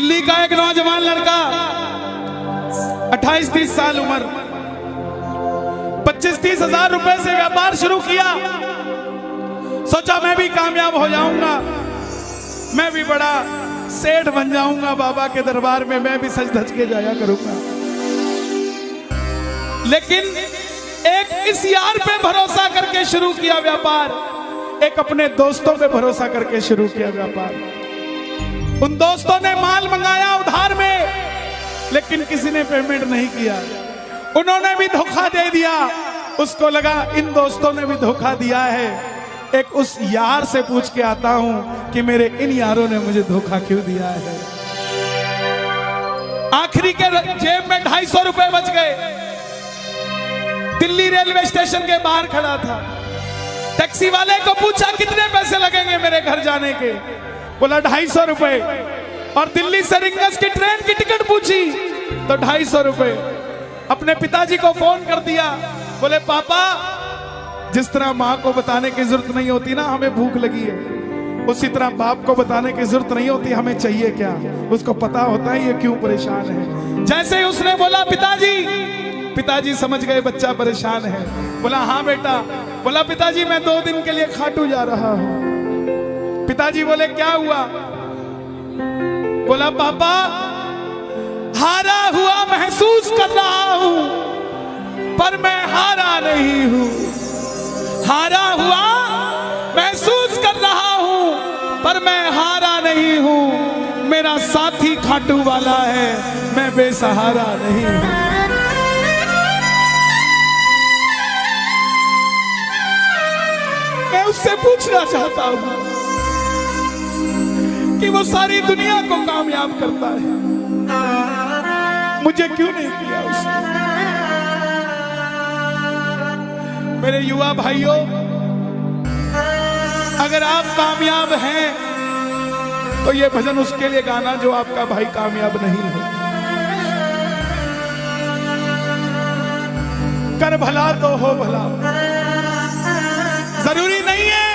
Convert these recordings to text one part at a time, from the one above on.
दिल्ली का एक नौजवान लड़का 28-30 साल उम्र 25-30 हजार रुपए से व्यापार शुरू किया। सोचा मैं भी कामयाब हो जाऊंगा, मैं भी बड़ा सेठ बन जाऊंगा, बाबा के दरबार में मैं भी सज धज के जाया करूंगा। लेकिन एक इस यार पे भरोसा करके शुरू किया व्यापार, एक अपने दोस्तों पे भरोसा करके शुरू किया व्यापार। उन दोस्तों ने माल मंगाया उधार में, लेकिन किसी ने पेमेंट नहीं किया। उन्होंने भी धोखा दे दिया। उसको लगा इन दोस्तों ने भी धोखा दिया है, एक उस यार से पूछ के आता हूं कि मेरे इन यारों ने मुझे धोखा क्यों दिया है। आखिरी के जेब में 250 रुपए बच गए। दिल्ली रेलवे स्टेशन के बाहर खड़ा था। टैक्सी वाले को पूछा कितने पैसे लगेंगे मेरे घर जाने के, बोला 250 रुपए। और दिल्ली से रिंगस की ट्रेन की टिकट पूछी तो 250 रुपए। अपने पिताजी को फोन कर दिया, बोले पापा, जिस तरह माँ को बताने की जरूरत नहीं होती ना हमें भूख लगी है, उसी तरह बाप को बताने की जरूरत नहीं होती हमें चाहिए क्या, उसको पता होता है ये क्यों परेशान है। जैसे ही उसने बोला पिताजी, पिताजी समझ गए बच्चा परेशान है। बोला हाँ बेटा। बोला पिताजी मैं 2 दिन के लिए खाटू जा रहा हूं। पिताजी बोले क्या हुआ? बोला पापा, हारा हुआ महसूस कर रहा हूं, पर मैं हारा नहीं हूं। हारा हुआ महसूस कर रहा हूं, पर मैं हारा नहीं हूं। मेरा साथी खाटू वाला है, मैं बेसहारा नहीं हूं। मैं उससे पूछना चाहता हूं कि वो सारी दुनिया को कामयाब करता है, मुझे क्यों नहीं किया उसने? मेरे युवा भाइयों, अगर आप कामयाब हैं तो ये भजन उसके लिए गाना जो आपका भाई कामयाब नहीं है। कर भला तो हो भला। जरूरी नहीं है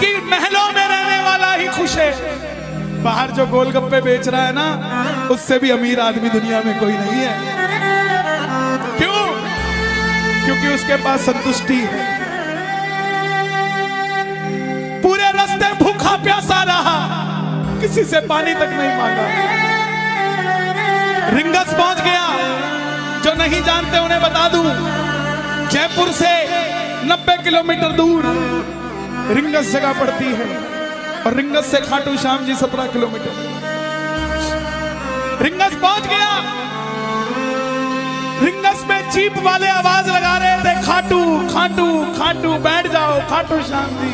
कि महलों में रहने वाला ही खुश है। बाहर जो गोलगप्पे बेच रहा है ना, उससे भी अमीर आदमी दुनिया में कोई नहीं है। क्यों? क्योंकि उसके पास संतुष्टि है। पूरे रास्ते भूखा प्यासा रहा, किसी से पानी तक नहीं मांगा। रिंगस पहुंच गया। जो नहीं जानते उन्हें बता दूं, जयपुर से 90 किलोमीटर दूर रिंगस जगह पड़ती है, और रिंगस से खाटू श्याम जी 17 किलोमीटर। रिंगस पहुंच गया। रिंगस में जीप वाले आवाज लगा रहे थे, खाटू खाटू खाटू, बैठ जाओ खाटू श्याम जी।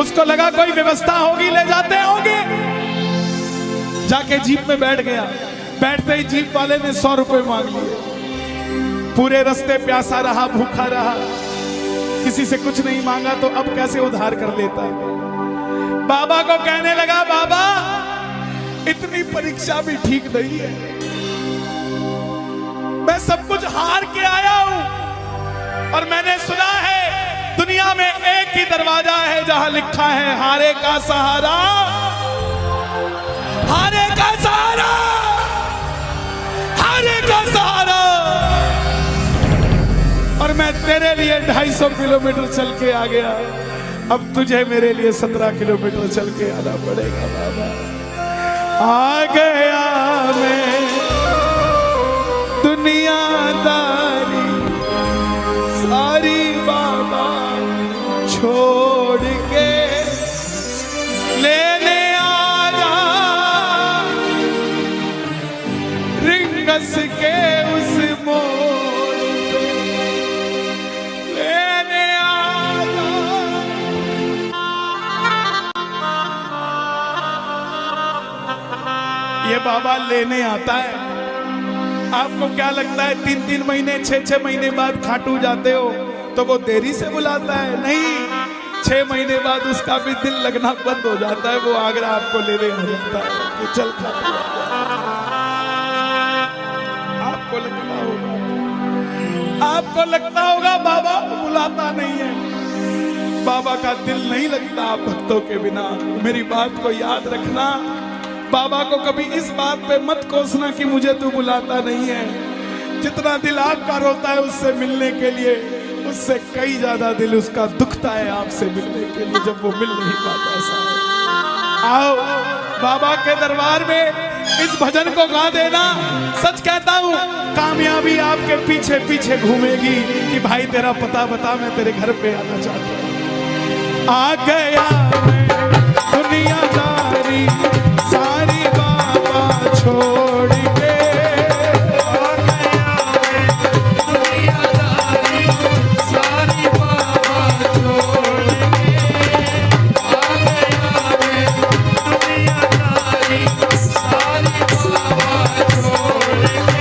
उसको लगा कोई व्यवस्था होगी, ले जाते होंगे। जाके जीप में बैठ गया। बैठते ही जीप वाले ने 100 रुपए मांग लिए। पूरे रास्ते प्यासा रहा, भूखा रहा, किसी से कुछ नहीं मांगा तो अब कैसे उधार कर लेता। बाबा को कहने लगा, बाबा इतनी परीक्षा भी ठीक नहीं है, मैं सब कुछ हार के आया हूं, और मैंने सुना है दुनिया में एक ही दरवाजा है जहां लिखा है हारे का सहारा, हारे का सहारा, हारे का सहारा। और मैं तेरे लिए 250 किलोमीटर चल के आ गया, अब तुझे मेरे लिए 17 किलोमीटर चल के आना पड़ेगा। बाबा आ गया मैं दुनियादारी सारी बाबा छोड़ के, लेने आया रिंगस के उस मोड़ पे, लेने आया। ये बाबा लेने आता है। आपको क्या लगता है 3-3 महीने 6-6 महीने बाद खाटू जाते हो तो वो देरी से बुलाता है? नहीं, 6 महीने बाद उसका भी दिल लगना बंद हो जाता है। वो आगरा आपको लेने हो जाता है कि चल खाटू। आपको लगता होगा बाबा बुलाता नहीं है। बाबा का दिल नहीं लगता आप भक्तों के बिना। मेरी बात को याद रखना, बाबा को कभी इस बात पे मत कोसना कि मुझे तू बुलाता नहीं है। जितना दिल आपका रोता है उससे मिलने के लिए, उससे कई ज्यादा दिल उसका दुखता है आपसे मिलने के लिए जब वो मिल नहीं पाता। साहब आओ बाबा के दरबार में इस भजन को गा देना। सच कहता हूँ कामयाबी आपके पीछे पीछे घूमेगी कि भाई तेरा पता बता, मैं तेरे घर पे आना चाहता हूँ। आ गया मैं दुनियादारी सारी बाबा छोड़ के, आ गया मैं दुनियादारी सारी बाबा छोड़ के, आ गया मैं दुनियादारी सारी बाबा छोड़ के।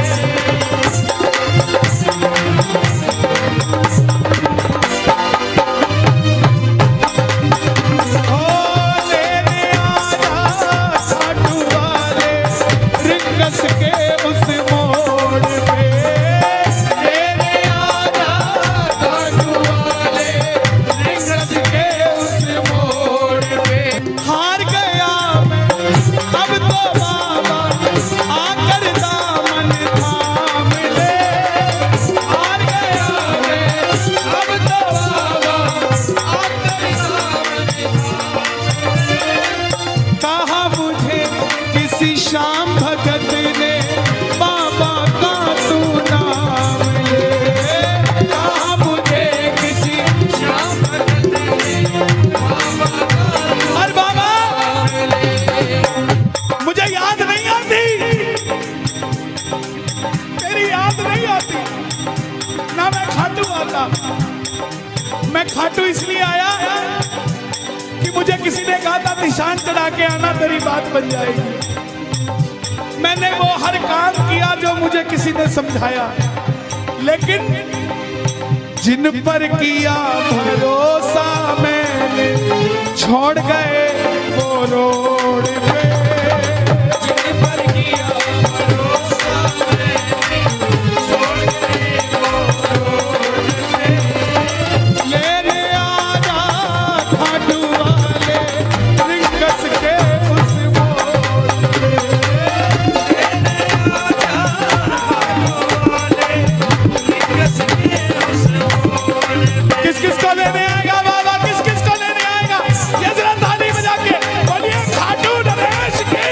मैं खाटू इसलिए आया कि मुझे किसी ने कहा था निशान चढ़ा के आना, तेरी बात बन जाएगी। मैंने वो हर काम किया जो मुझे किसी ने समझाया, लेकिन जिन पर किया भरोसा मैंने छोड़ गए वो रोड पे। जिन पर किया भरोसा मैंने छोड़ गए वो रोड पे। लेने आजा खाटू वाले रिंगस के उस मोड़ पे। लेने आजा खाटू वाले रिंगस के उस मोड़ पे। किस किस को लेने आएगा बाबा, किस किस को लेने आएगा? ये जरा ताली बजा के बोलिए खाटू नरेश की।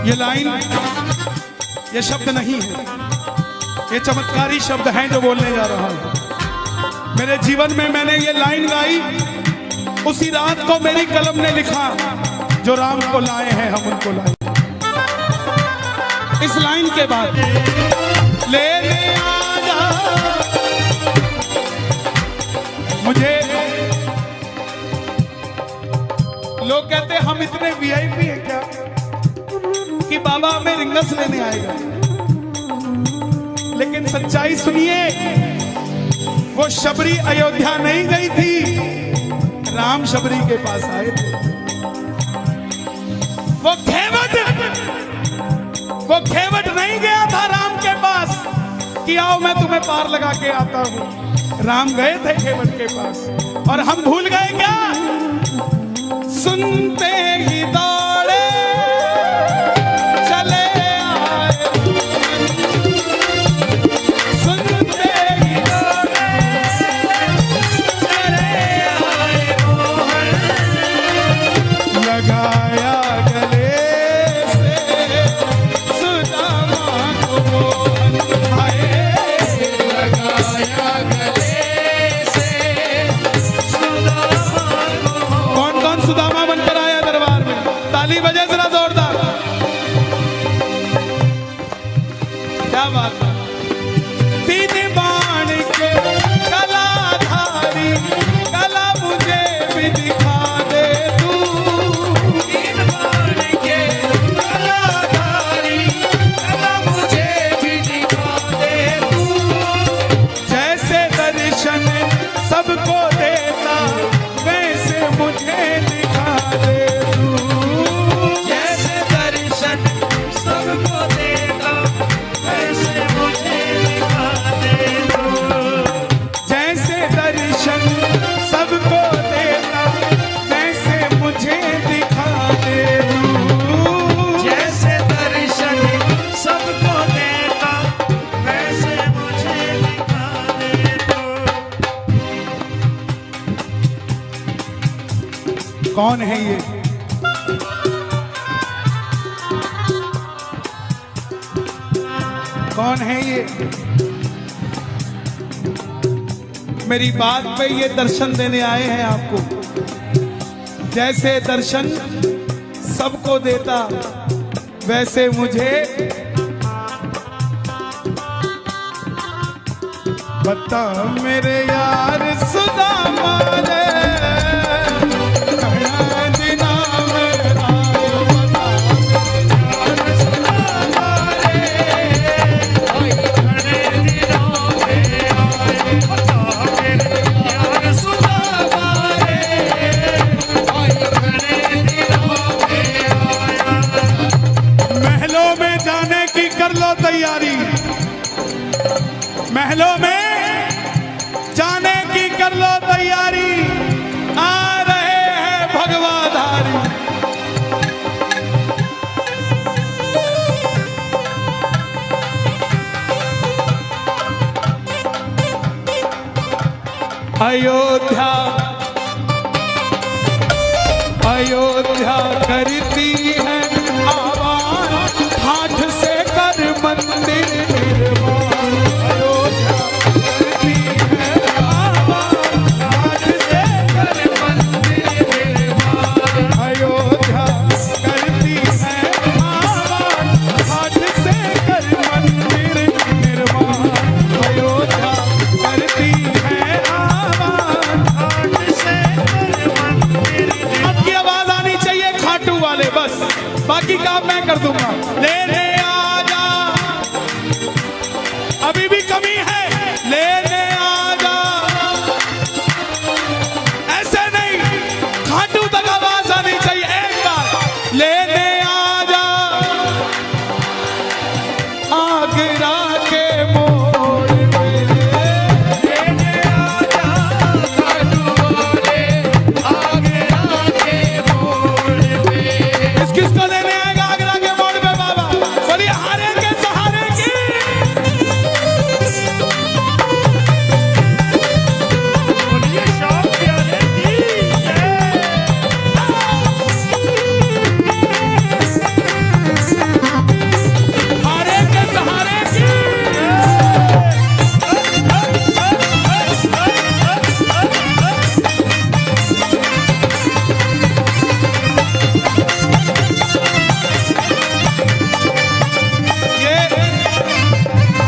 ये लाइन, ये शब्द नहीं है, ये चमत्कारी शब्द हैं जो बोलने जा रहा हूं। मेरे जीवन में मैंने ये लाइन गाई, उसी रात को मेरी कलम ने लिखा, जो राम को लाए हैं हम उनको लाए। इस लाइन के बाद लेने आजा, मुझे लोग कहते हम इतने वीआईपी हैं क्या कि बाबा हमें रिंगस लेने आएगा। लेकिन सच्चाई सुनिए, वो शबरी अयोध्या नहीं गई थी, राम शबरी के पास आए थे। वो घेवट नहीं गया था राम के पास कि आओ मैं तुम्हें पार लगा के आता हूं। राम गए थे घेवट के पास, और हम भूल गए क्या? सुनते ही दौड़े चले आए, सुनते ही दौड़े चले आए मोहन, लगाया गले से सुदामा को मोहन, लगाया गले से सुदामा को। कौन कौन सुदामा बनकर आया दरबार में? कौन है ये? कौन है ये? मेरी बात पे ये दर्शन देने आए हैं आपको। जैसे दर्शन सबको देता वैसे मुझे बता मेरे यार सुदामा ने तैयारी, महलों में जाने की कर लो तैयारी, आ रहे हैं भगवाधारी। अयोध्या अयोध्या करती है आवाज, हाथ से कर मंदिर निर्माण। अयोध्या करती है आवाज, हाथ से कर मंदिर निर्माण। अयोध्या करती है आवाज, हाथ से कर मंदिर निर्माण। अयोध्या करती है आवाज, हाथ से कर मंदिर निर्माण। अब की आवाज आनी चाहिए खाटू वाले, बस बाकी काम मैं कर दूंगा। लेने आजा, अभी भी कमी है, लेने आजा। ऐसे नहीं, खाटू तक आवाज आनी चाहिए एक बार। लेने आजा आगरा के मोड़ पे, लेने आजा खाटू वाले आगरा के मोड़ पे। किसको लेने आएगा आगरा के मोड़ पे बाबा? बोलिए हारे के सहारे की। बोलिए शाम प्यारे की जय। हारे के सहारे की।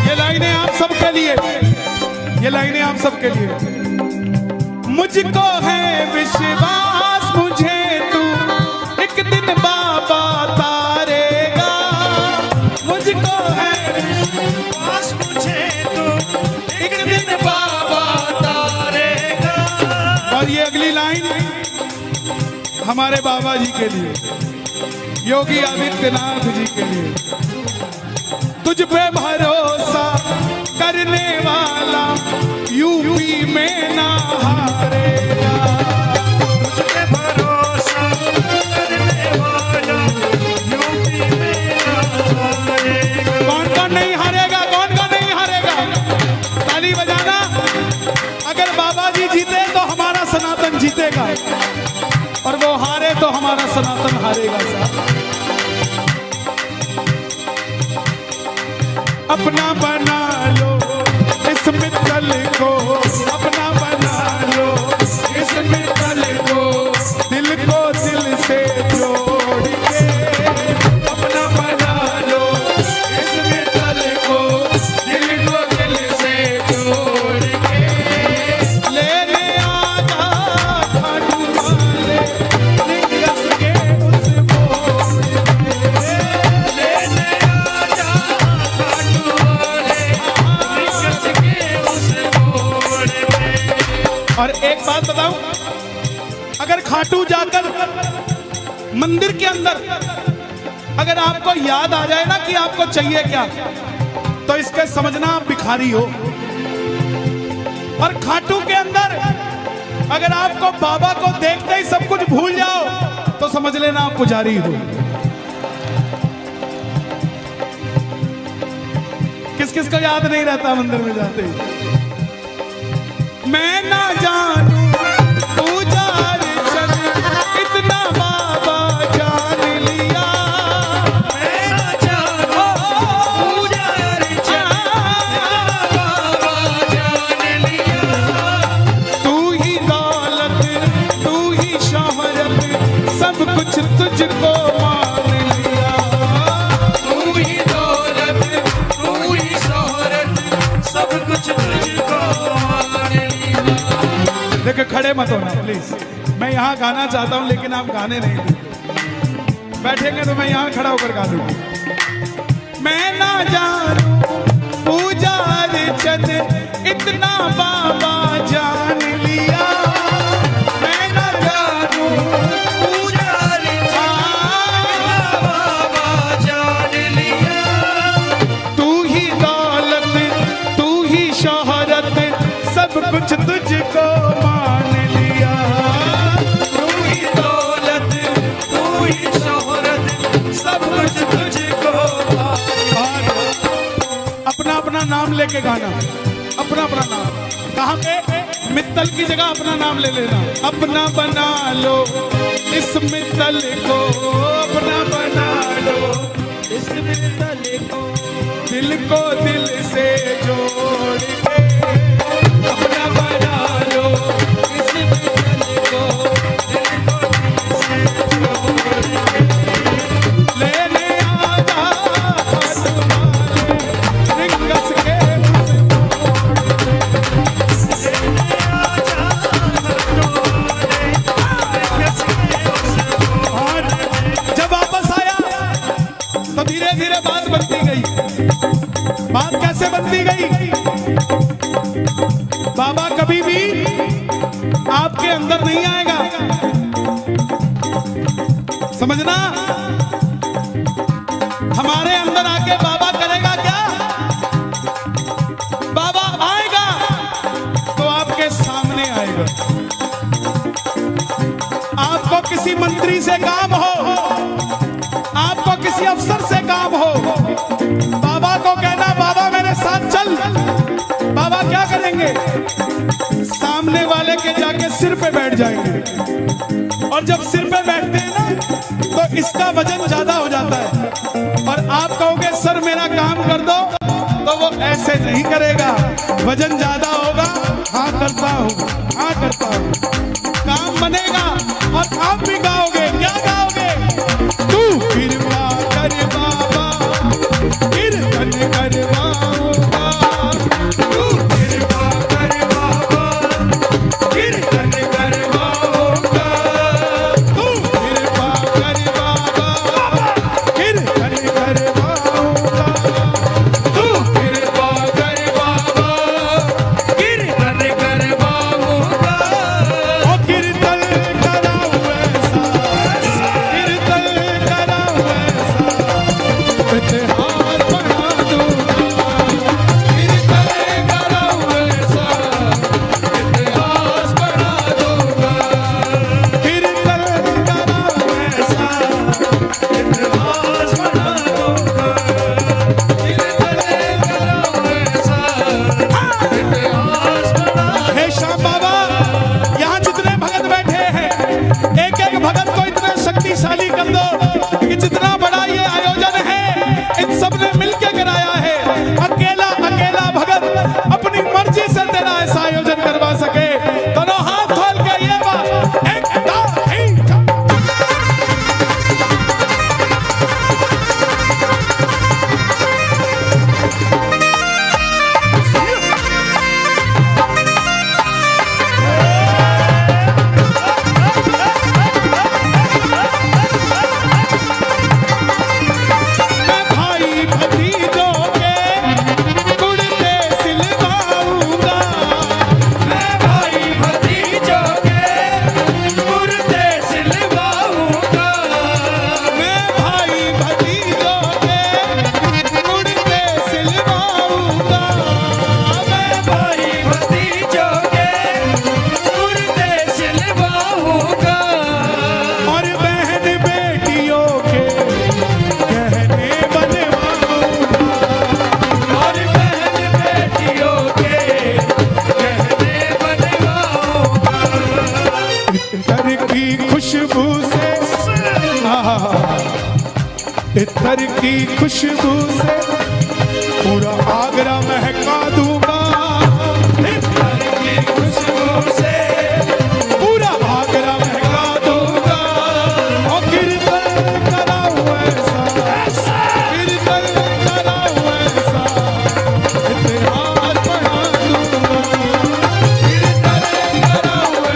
ये लाइनें आप सबके लिए, ये लाइनें आप सबके लिए। मुझको है विश्वास, मुझे तू एक दिन बाबा तारेगा। मुझको है विश्वास, मुझे तू एक दिन बाबा तारेगा। और ये अगली लाइन हमारे बाबा जी के लिए, योगी आदित्यनाथ जी के लिए। तुझ पे भरोसा करने वाला यूपी में ना हारेगा। तुझ पे भरोसा करने वाला यूपी में ना हारेगा। कौन कौन नहीं हारेगा? कौन कौन नहीं हारेगा? ताली बजाना। अगर बाबा जी जीते तो हमारा सनातन जीतेगा, और वो हारे तो हमारा सनातन हारेगा। साहब अपना बना लो इस मित्तल को, अपना बना लो इस मित्तल को, दिल को दिल से जोड़ के। अपना बना लो इस मित्तल को, दिल को दिल से जोड़ के। लेने आजा खाटू वाले निकस के उस मोड़ पे। लेने आजा और एक बात बताऊं, अगर खाटू जाकर मंदिर के अंदर अगर आपको याद आ जाए ना कि आपको चाहिए क्या, तो इसके समझना आप भिखारी हो। और खाटू के अंदर अगर आपको बाबा को देखते ही सब कुछ भूल जाओ, तो समझ लेना आप पुजारी हो। किस किस को याद नहीं रहता मंदिर में जाते ही? मैं ना जानू पूजा अर्चन देखो खड़े मत होना प्लीज। मैं यहाँ गाना चाहता हूँ लेकिन आप गाने नहीं देते। बैठेंगे तो मैं यहाँ खड़ा होकर गा दूंगा। मैं ना जानूं पूजा अर्चन इतना बाबा जान लिया। मैं ना जानूं पूजा अर्चन बाबा जान लिया। तू ही दौलत तू ही शोहरत सब कुछ तुझको मान लिया। तू ही दौलत तू ही शोहरत सब कुछ तुझको मान। अपना अपना नाम लेके गाना, अपना अपना नाम। कहाँ पे? मित्तल की जगह अपना नाम ले लेना। अपना बना लो इस मित्तल को, अपना बना लो इस मित्तल को, दिल को दिल से जोड़ के अपना बना लो इस मित्तल को, दिल को दिल से जोड़ के लेने आजा रिंगस के जब वापस आया तो धीरे धीरे बात बनती गई। बात कैसे बनती गई? बाबा कभी भी आपके अंदर नहीं आएगा, समझना। हमारे अंदर आके बाबा करेगा क्या? बाबा आएगा तो आपके सामने आएगा। आपको किसी मंत्री से काम हो, आपको किसी अफसर से काम हो, बाबा को कहना बाबा मेरे साथ चल। बाबा क्या करेंगे? सामने वाले के जाके सिर पे बैठ जाएंगे। और जब सिर पे बैठते हैं ना तो इसका वजन ज्यादा हो जाता है। और आप कहोगे सर मेरा काम कर दो, तो वो ऐसे नहीं करेगा। वजन ज्यादा होगा, हाँ करता हूँ, हाँ करता हूँ, काम बनेगा। और आप भी गाओगे, क्या गाओगे? तू कृपा कर बाबा कीर्तन करवाऊंगा, तू कृपा कर बाबा कीर्तन करवाऊंगा, तू कृपा कर बाबा कीर्तन करवाऊंगा, तू कृपा कर बाबा कीर्तन करवाऊंगा। ओ कीर्तन कराऊं ऐसा, कीर्तन कराऊं ऐसा, इतिहास बना दूंगा। कीर्तन कराऊं ऐसा, इतिहास बना दूंगा। कीर्तन कराऊं ऐसा, इतिहास बना दूंगा। कीर्तन कराऊं ऐसा, इतिहास बना। हे श्याम बाबा, यहाँ जितने भगत बैठे हैं, एक एक भगत को इतना शक्तिशाली कर दो कि जितना बड़ा ये आयोजन है इन सब ने मिलके कराया है। अकेला अकेला भगत अपनी मर्जी से तेरा ऐसा आयोजन करवा सके। दोनों हाथ खोल के ये बात एक दो तीन चार। मैं भाई भतीजों के कुर्ते सिलवाऊंगा, मैं भाई भतीजों के कुर्ते सिलवाऊंगा, मैं भाई भतीजों के कुर्ते सिलवाऊंगा, मैं भाई भतीजों के कुर्ते सिलवाऊंगा। और बहन बेटियों के गहने बनवाऊंगा, और बहन बेटियों के गहने बनवाऊंगा। इत्र की खुशबू से, इत्र की खुशबू से पूरा आगरा महका दूंगा। इत्र की खुशबू से पूरा आगरा महका दूंगा। और कीर्तन कराऊं ऐसा, कीर्तन कराऊं ऐसा, इतिहास बना दूंगा। कीर्तन कराऊं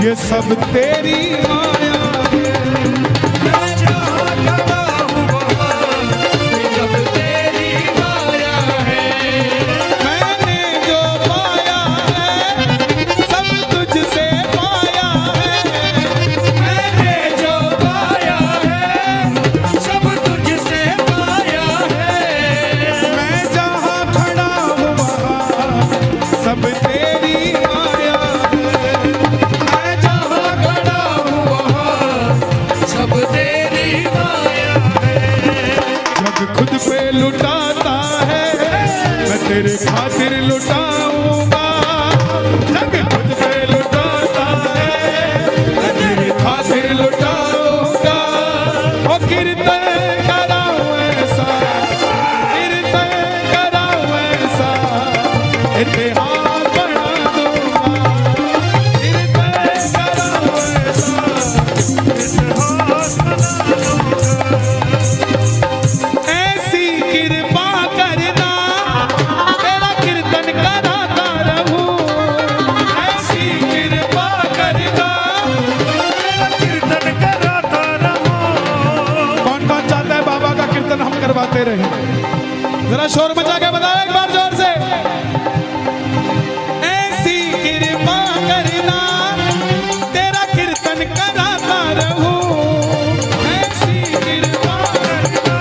ये सब तेरी माया है। मैं जहाँ खड़ा हूँ वहाँ ये सब तेरी माया है। मैंने जो पाया है सब तुझसे पाया है। मैंने जो पाया है सब तुझसे पाया है। मैं जहाँ खड़ा हूँ वहाँ सब तेरी माया है। मैं जहाँ खड़ा हूँ वहाँ सब तेरी माया है। जग खुद पे लुटाता है मैं तेरे खातिर लुटाऊंगा। जग खुद पे लुटाता है मैं तेरे खातिर लुटाऊंगा। ओ कीर्तन कराऊं ऐसा, कीर्तन कराऊं ऐसा, इतिहास बना दूंगा। कीर्तन कराऊं ऐसा, इतिहास बना दूंगा। ऐसी कृपा करना तेरा कीर्तन कराता रहूं। ऐसी कृपा करना तेरा कीर्तन कराता रहूं। कौन कौन चाहता है बाबा का कीर्तन हम करवाते रहे? जरा शोर मचा के बताओ एक बार जोर से। ऐसी कृपा करना तेरा कीर्तन कराता रहूं। ऐसी कृपा करना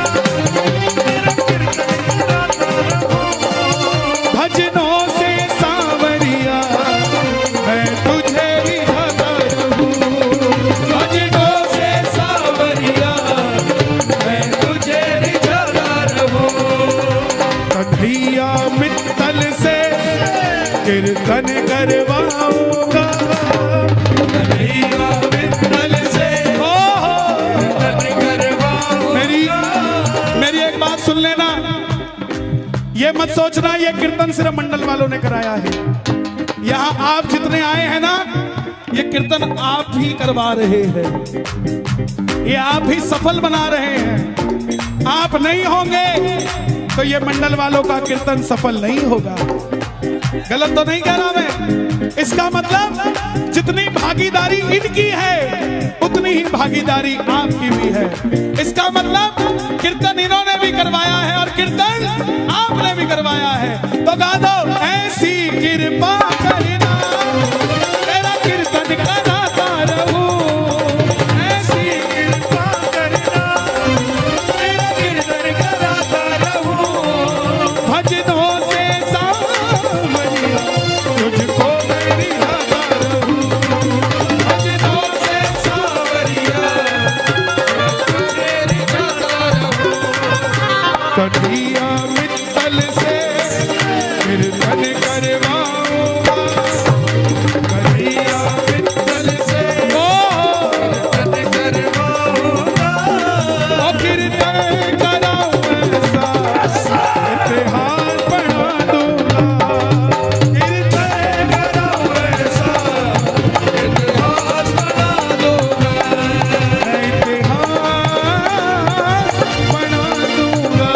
तेरा कीर्तन कराता रहूं। भजनों से सांवरिया मैं तुझे रिझाता रहूं। भजनों से सांवरिया मैं तुझे रिझाता रहूं। कन्हैया मित्तल से कीर्तन करवाऊंगा। कन्हैया मित्तल से कीर्तन करवाऊंगा। मेरी एक बात सुन लेना, ये मत सोचना ये कीर्तन सिर्फ मंडल वालों ने कराया है। यहाँ आप जितने आए हैं ना, ये कीर्तन आप ही करवा रहे हैं, ये आप ही सफल बना रहे हैं। आप नहीं होंगे तो ये मंडल वालों का कीर्तन सफल नहीं होगा। गलत तो नहीं कह रहा मैं? इसका मतलब जितनी भागीदारी इनकी है उतनी ही भागीदारी आपकी भी है। इसका मतलब कीर्तन इन्होंने भी करवाया है और कीर्तन आपने भी करवाया है। तो गा दो, ऐसी कृपा करना तेरा कीर्तन कराता रहूं। ऐसी कृपा करना तेरा कीर्तन कराता रहूं। भजनों से सांवरिया तुझको मैं रिझाता रहूं। भजनों से सांवरिया तुझे रिझाता रहूं। कन्हैया मित्तल से कीर्तन करवाऊंगा। कन्हैया मित्तल से कीर्तन करवाऊंगा। ओ कीर्तन कराऊं ऐसा, इतिहास बना दूंगा। कीर्तन कराऊं ऐसा इतिहास बना दूंगा। इतिहास बना दूंगा।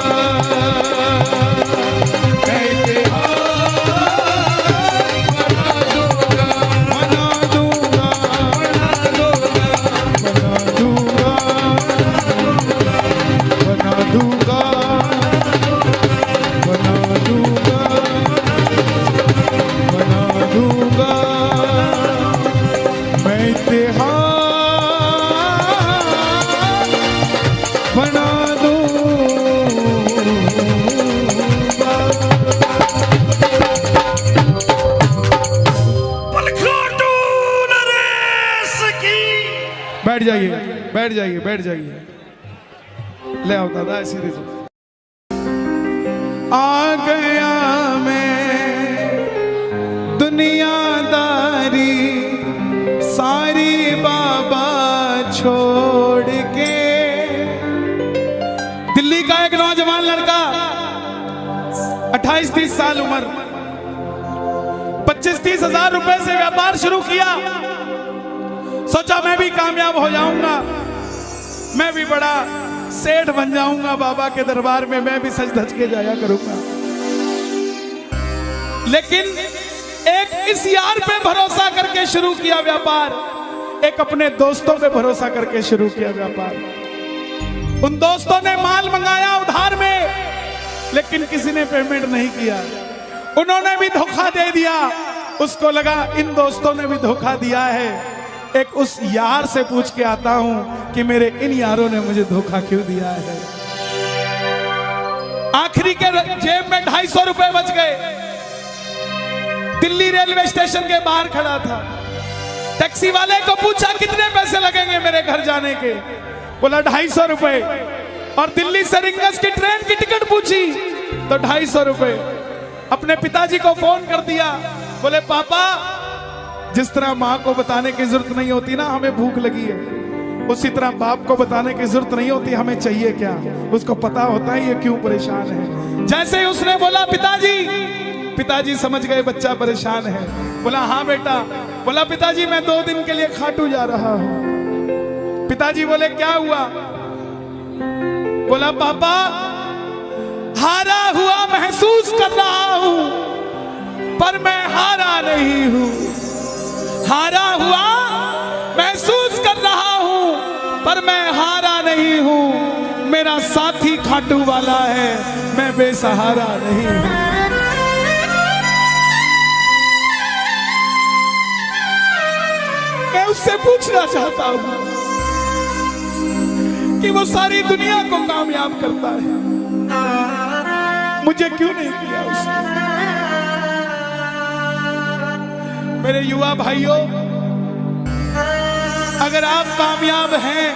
बैठ जाइए, बैठ जाइए, बैठ जाइए। ले आओ दादा सीधे से। आ गया मैं दुनियादारी सारी बाबा छोड़ के। दिल्ली का एक नौजवान लड़का 28-30 साल उम्र, 25-30 हजार रुपए से व्यापार शुरू किया। सोचा मैं भी कामयाब हो जाऊंगा, मैं भी बड़ा सेठ बन जाऊंगा, बाबा के दरबार में मैं भी सज धज के जाया करूंगा। लेकिन एक इस यार पे भरोसा करके शुरू किया व्यापार, एक अपने दोस्तों पे भरोसा करके शुरू किया व्यापार। उन दोस्तों ने माल मंगाया उधार में, लेकिन किसी ने पेमेंट नहीं किया। उन्होंने भी धोखा दे दिया। उसको लगा इन दोस्तों ने भी धोखा दिया है, एक उस यार से पूछ के आता हूं कि मेरे इन यारों ने मुझे धोखा क्यों दिया है। आखिरी के जेब में 250 रुपए बच गए। दिल्ली रेलवे स्टेशन के बाहर खड़ा था। टैक्सी वाले को पूछा कितने पैसे लगेंगे मेरे घर जाने के? बोला 250 रुपए। और दिल्ली से रिंगस की ट्रेन की टिकट पूछी तो 250 रुपए। अपने पिताजी को फोन कर दिया। बोले पापा, जिस तरह माँ को बताने की जरूरत नहीं होती ना हमें भूख लगी है, उसी तरह बाप को बताने की जरूरत नहीं होती हमें चाहिए क्या। उसको पता होता है ये क्यों परेशान है। जैसे ही उसने बोला पिताजी समझ गए बच्चा परेशान है। बोला हाँ बेटा। बोला पिताजी मैं 2 दिन के लिए खाटू जा रहा हूं। पिताजी बोले क्या हुआ? बोला पापा, हारा हुआ महसूस कर रहा हूं, पर मैं हारा नहीं हूं। हारा हुआ महसूस कर रहा हूं, पर मैं हारा नहीं हूं। मेरा साथी खाटू वाला है, मैं बेसहारा नहीं हूं। मैं उससे पूछना चाहता हूं कि वो सारी दुनिया को कामयाब करता है, मुझे क्यों नहीं किया उसने? मेरे युवा भाइयों, अगर आप कामयाब हैं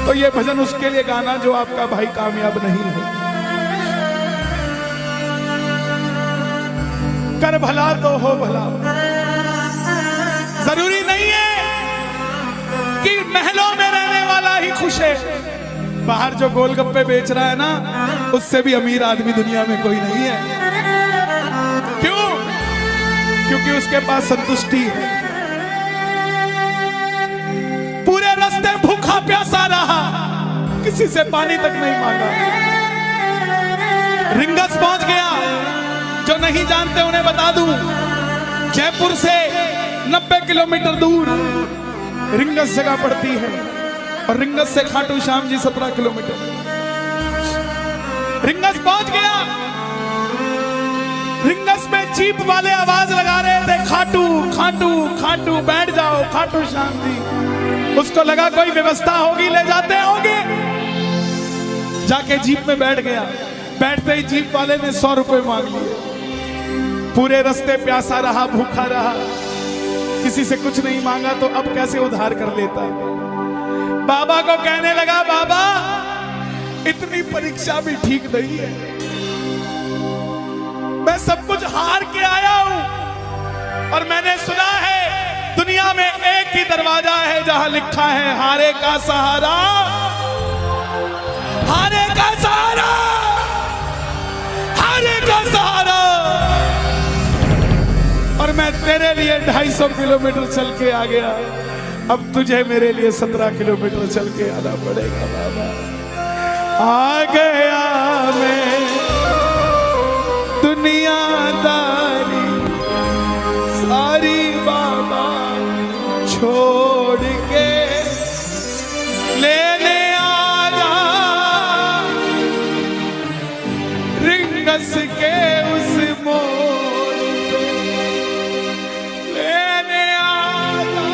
तो ये भजन उसके लिए गाना जो आपका भाई कामयाब नहीं है। कर भला तो हो भला। जरूरी नहीं है कि महलों में रहने वाला ही खुश है। बाहर जो गोलगप्पे बेच रहा है ना, उससे भी अमीर आदमी दुनिया में कोई नहीं है। क्यों? क्योंकि उसके पास संतुष्टि है। पूरे रास्ते भूखा प्यासा रहा, किसी से पानी तक नहीं मांगा। रिंगस पहुंच गया। जो नहीं जानते उन्हें बता दूं, जयपुर से 90 किलोमीटर दूर रिंगस जगह पड़ती है और रिंगस से खाटू श्याम जी 17 किलोमीटर। रिंगस पहुंच गया। रिंगस में जीप वाले आवाज लगा रहे थे, खाटू खाटू खाटू, बैठ जाओ खाटू श्याम जी। उसको लगा कोई व्यवस्था होगी, ले जाते होंगे। जाके जीप में बैठ गया। बैठते ही जीप वाले ने 100 रुपए मांग लिए। पूरे रास्ते प्यासा रहा, भूखा रहा, किसी से कुछ नहीं मांगा तो अब कैसे उधार कर लेता। बाबा को कहने लगा, बाबा इतनी परीक्षा भी ठीक नहीं है, मैं सब कुछ हार के आया हूं और मैंने सुना है दुनिया में एक ही दरवाजा है जहां लिखा है हारे का सहारा, हारे का सहारा, हारे का सहारा। और मैं तेरे लिए 250 किलोमीटर चल के आ गया, अब तुझे मेरे लिए 17 किलोमीटर चल के आना पड़ेगा। बाबा आ गया मैं दुनियादारी सारी बाबा छोड़ के, लेने आजा रिंगस के उस मोड़ पे, लेने आजा।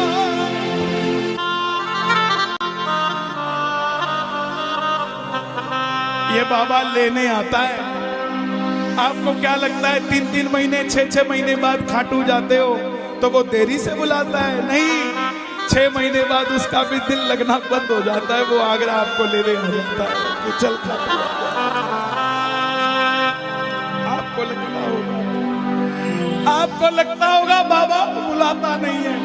ये बाबा लेने आता है। आपको क्या लगता है 3-3 महीने 6-6 महीने बाद खाटू जाते हो तो वो देरी से बुलाता है? नहीं, 6 महीने बाद उसका भी दिल लगना बंद हो जाता है। वो आगरा आपको लेने आ जाता है कि चल खाटू। आपको लगता होगा बाबा बुलाता नहीं है।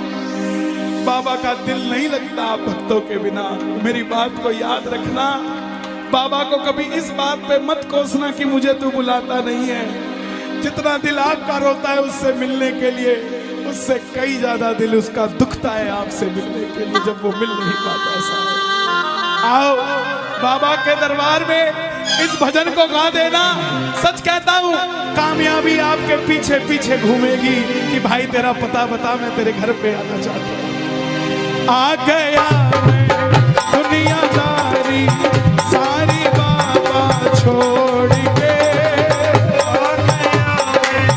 बाबा का दिल नहीं लगता आप भक्तों के बिना। मेरी बात को याद रखना। बाबा को कभी इस बात पे मत कोसना कि मुझे तू बुलाता नहीं है। जितना दिल आपका रोता है उससे मिलने के लिए, उससे कई ज्यादा दिल उसका दुखता है आपसे मिलने के लिए जब वो मिल नहीं पाता। आओ बाबा के दरबार में इस भजन को गा देना। सच कहता हूँ कामयाबी आपके पीछे पीछे घूमेगी कि भाई तेरा पता बता, मैं तेरे घर पे आना चाहता हूँ। आ गया मैं दुनियादारी सारी बाबा छोड़ के। आ गया मैं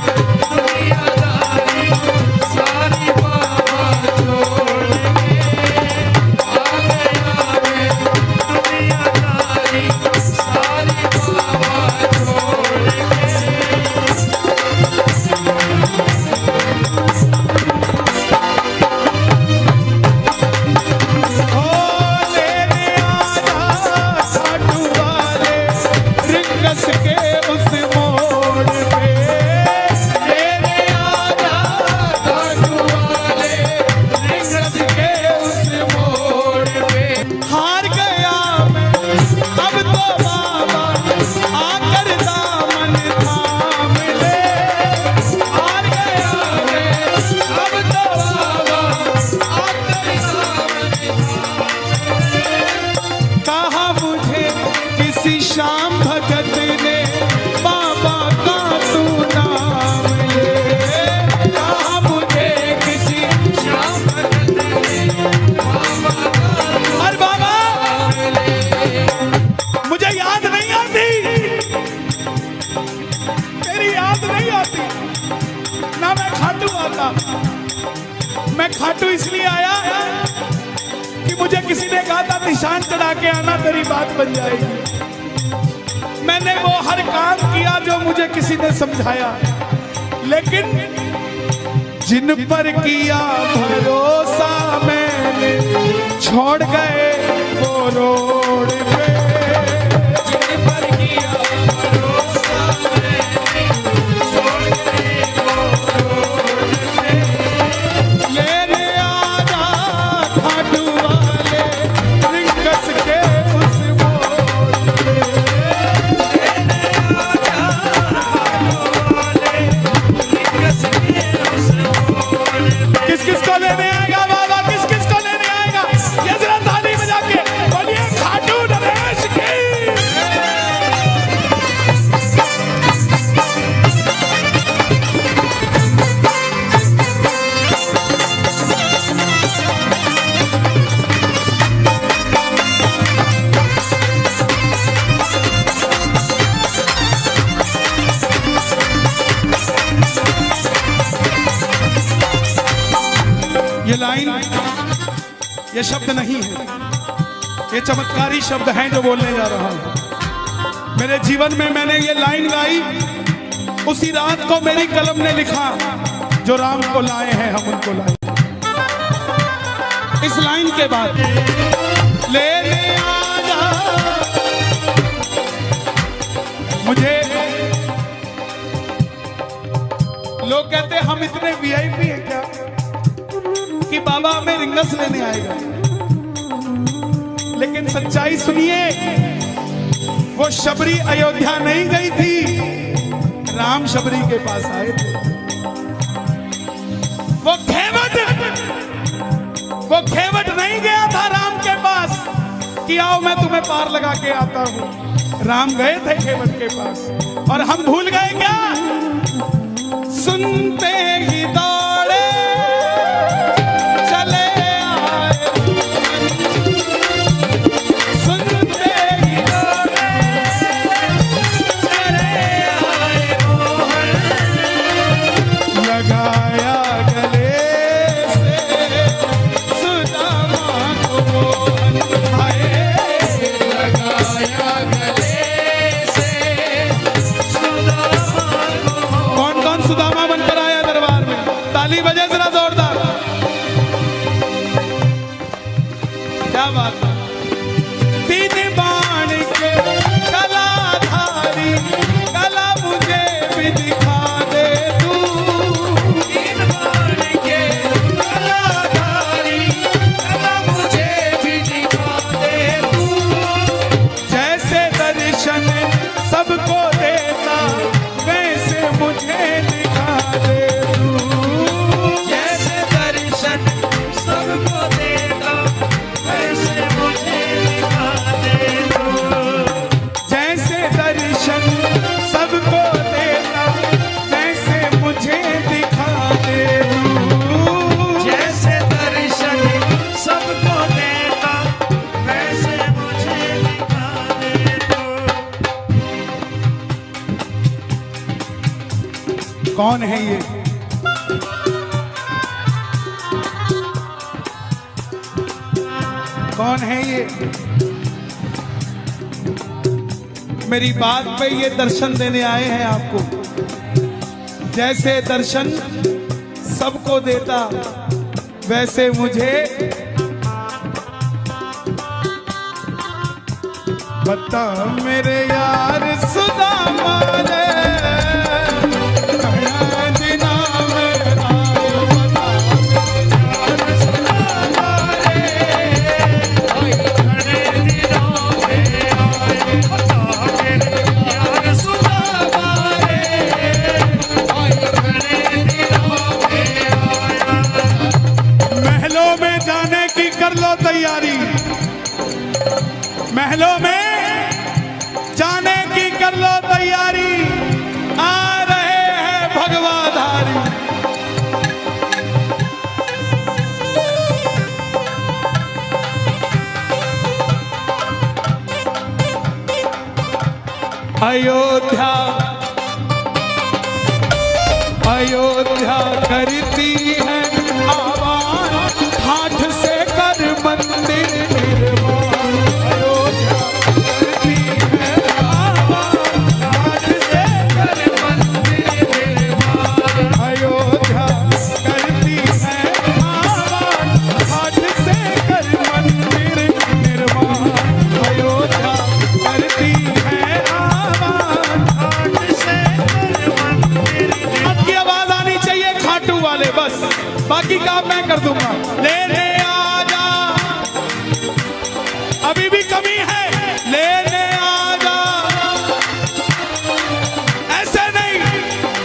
दुनियादारी सारी बाबा छोड़ के। आ गया मैं दुनियादारी सारी बाबा छोड़ के। ओ लेने आजा खाटू वाले रिंगस के उस मोड़ पे। लेने आजा खाटू वाले रिंगस के उस मोड़ पे। हार गया मैं अब तो बाबा आकर दामन थाम ले। हार गया मैं अब तो बाबा आकर कहा मुझे किसी शाम भगत ने बाबा का तू नाम ले। कहा मुझे किसी श्याम भगत ने बाबा का और बाबा मुझे याद नहीं आती, तेरी याद नहीं आती ना। मैं खाटू आता, मैं खाटू इसलिए आया कि मुझे किसी ने कहा था निशान चढ़ा के आना, तेरी बात बन जाएगी। मैंने वो हर काम किया जो मुझे किसी ने समझाया, लेकिन जिन पर किया भरोसा मैंने छोड़ गए वो रोड पे। जिन पर किया भरोसा मैंने छोड़ गए वो रोड पे। लेने आजा खाटू वाले रिंगस के उस मोड़ पे। लेने आजा खाटू वाले रिंगस के उस मोड़ पे। किस किस को लेने आएगा बाबा, किस किस को लेने आएगा? ये जरा ताली बजा के बोलिए खाटू नरेश की। ये लाइन, ये शब्द नहीं है, ये चमत्कारी शब्द हैं जो बोलने जा रहा हूं। मेरे जीवन में मैंने ये लाइन गाई, उसी रात को मेरी कलम ने लिखा, जो राम को लाए हैं हम उनको लाए। इस लाइन के बाद लेने आजा मुझे। लोग कहते हैं हम इतने वीआईपी हैं क्या कि बाबा हमें रिंगस लेने आएगा, लेकिन सच्चाई सुनिए, वो शबरी अयोध्या नहीं गई थी, राम शबरी के पास आए थे। वो घेवट नहीं गया था राम के पास कि आओ मैं तुम्हें पार लगा के आता हूं। राम गए थे घेवट के पास, और हम भूल गए क्या? सुनते ही दौड़े चले आए, सुनते ही दौड़े चले आए मोहन। लगाया गले से सुदामा को मोहन आए। लगाया गले से सुदामा को। कौन कौन सुदामा बनकर आया दरबार में? ताली बजे जरा जोरदार। क्या बात है। तीन बाण के कलाधारी कला मुझे भी दिखा दे तू। तीन बाण के कलाधारी कला मुझे भी दिखा दे तू। जैसे दर्शन सबको देता वैसे मुझे दिखा दे तू। जैसे दर्शन सबको देता वैसे मुझे कौन है ये? कौन है ये? मेरी बात पे ये दर्शन देने आए हैं आपको। जैसे दर्शन सबको देता वैसे मुझे बता मेरे यार सुदामा रे तैयारी, महलों में जाने की कर लो तैयारी, आ रहे हैं भगवाधारी। अयोध्या अयोध्या करती है आवाज, हाथ से कर मंदिर निर्माण। अयोध्या करती है आवाज, हाथ से कर मंदिर निर्माण। अयोध्या करती है आवाज, हाथ से कर मंदिर निर्माण। अयोध्या करती है आवाज, हाथ से कर मंदिर निर्माण। अब की आवाज आनी चाहिए खाटू वाले, बस बाकी काम मैं कर दूंगा। लेने आजा, अभी भी कमी है, लेने आजा। ऐसे नहीं,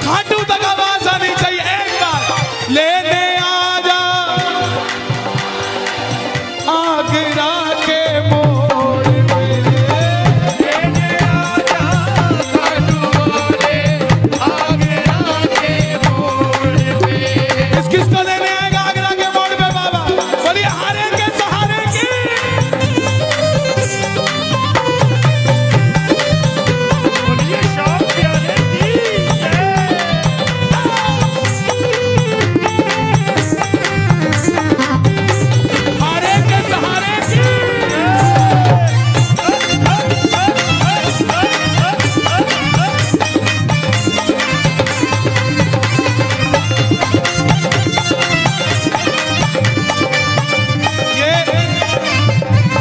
खाटू तक आवाज आनी चाहिए एक बार। लेने आजा आगरा के मोड़ पे, लेने आजा खाटू वाले आगरा के मोड़ पे। किसको लेने आएगा आगरा के मोड़ पे बाबा? बोलिए हारे के सहारे की। बोलिए शाम प्यारे की हारे के सहारे की।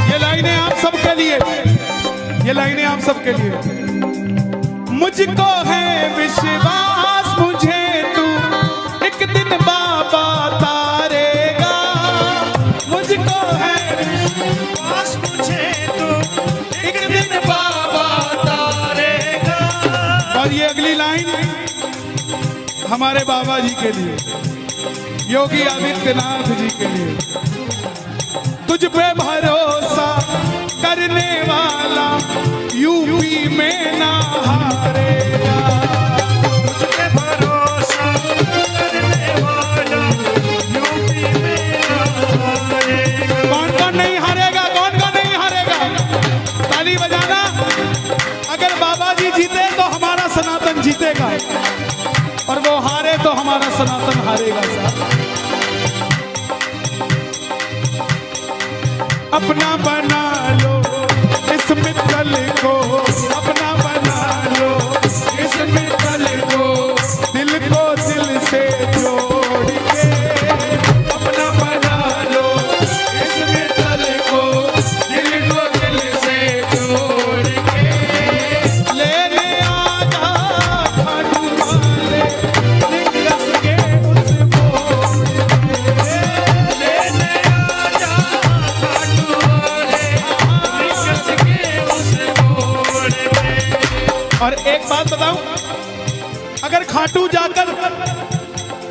ये लाइनें आप सबके लिए, ये लाइनें आप सबके लिए। मुझको है विश्वास, मुझे तू एक दिन बाबा तारेगा। मुझको है विश्वास, मुझे तू एक दिन बाबा तारेगा। और ये अगली लाइन हमारे बाबा जी के लिए, योगी आदित्यनाथ जी के लिए। तुझ पे भरोसा करने वाला यूपी में ना हारेगा। तुझ पे भरोसा करने वाला यूपी में ना हारेगा। कौन कौन नहीं हारेगा? कौन कौन नहीं हारेगा? ताली बजाना। अगर बाबा जी जीते तो हमारा सनातन जीतेगा, और वो हारे तो हमारा सनातन हारेगा। साहब अपना बना लो इस मित्तल को, अपना बना लो इस मित्तल को, दिल को दिल से जोड़ के। अपना बना लो इस मित्तल को, दिल को दिल से जोड़ के। लेने आजा खाटू वाले निकस के उस मोड़ पे। लेने आजा और एक बात बताऊं, अगर खाटू जाकर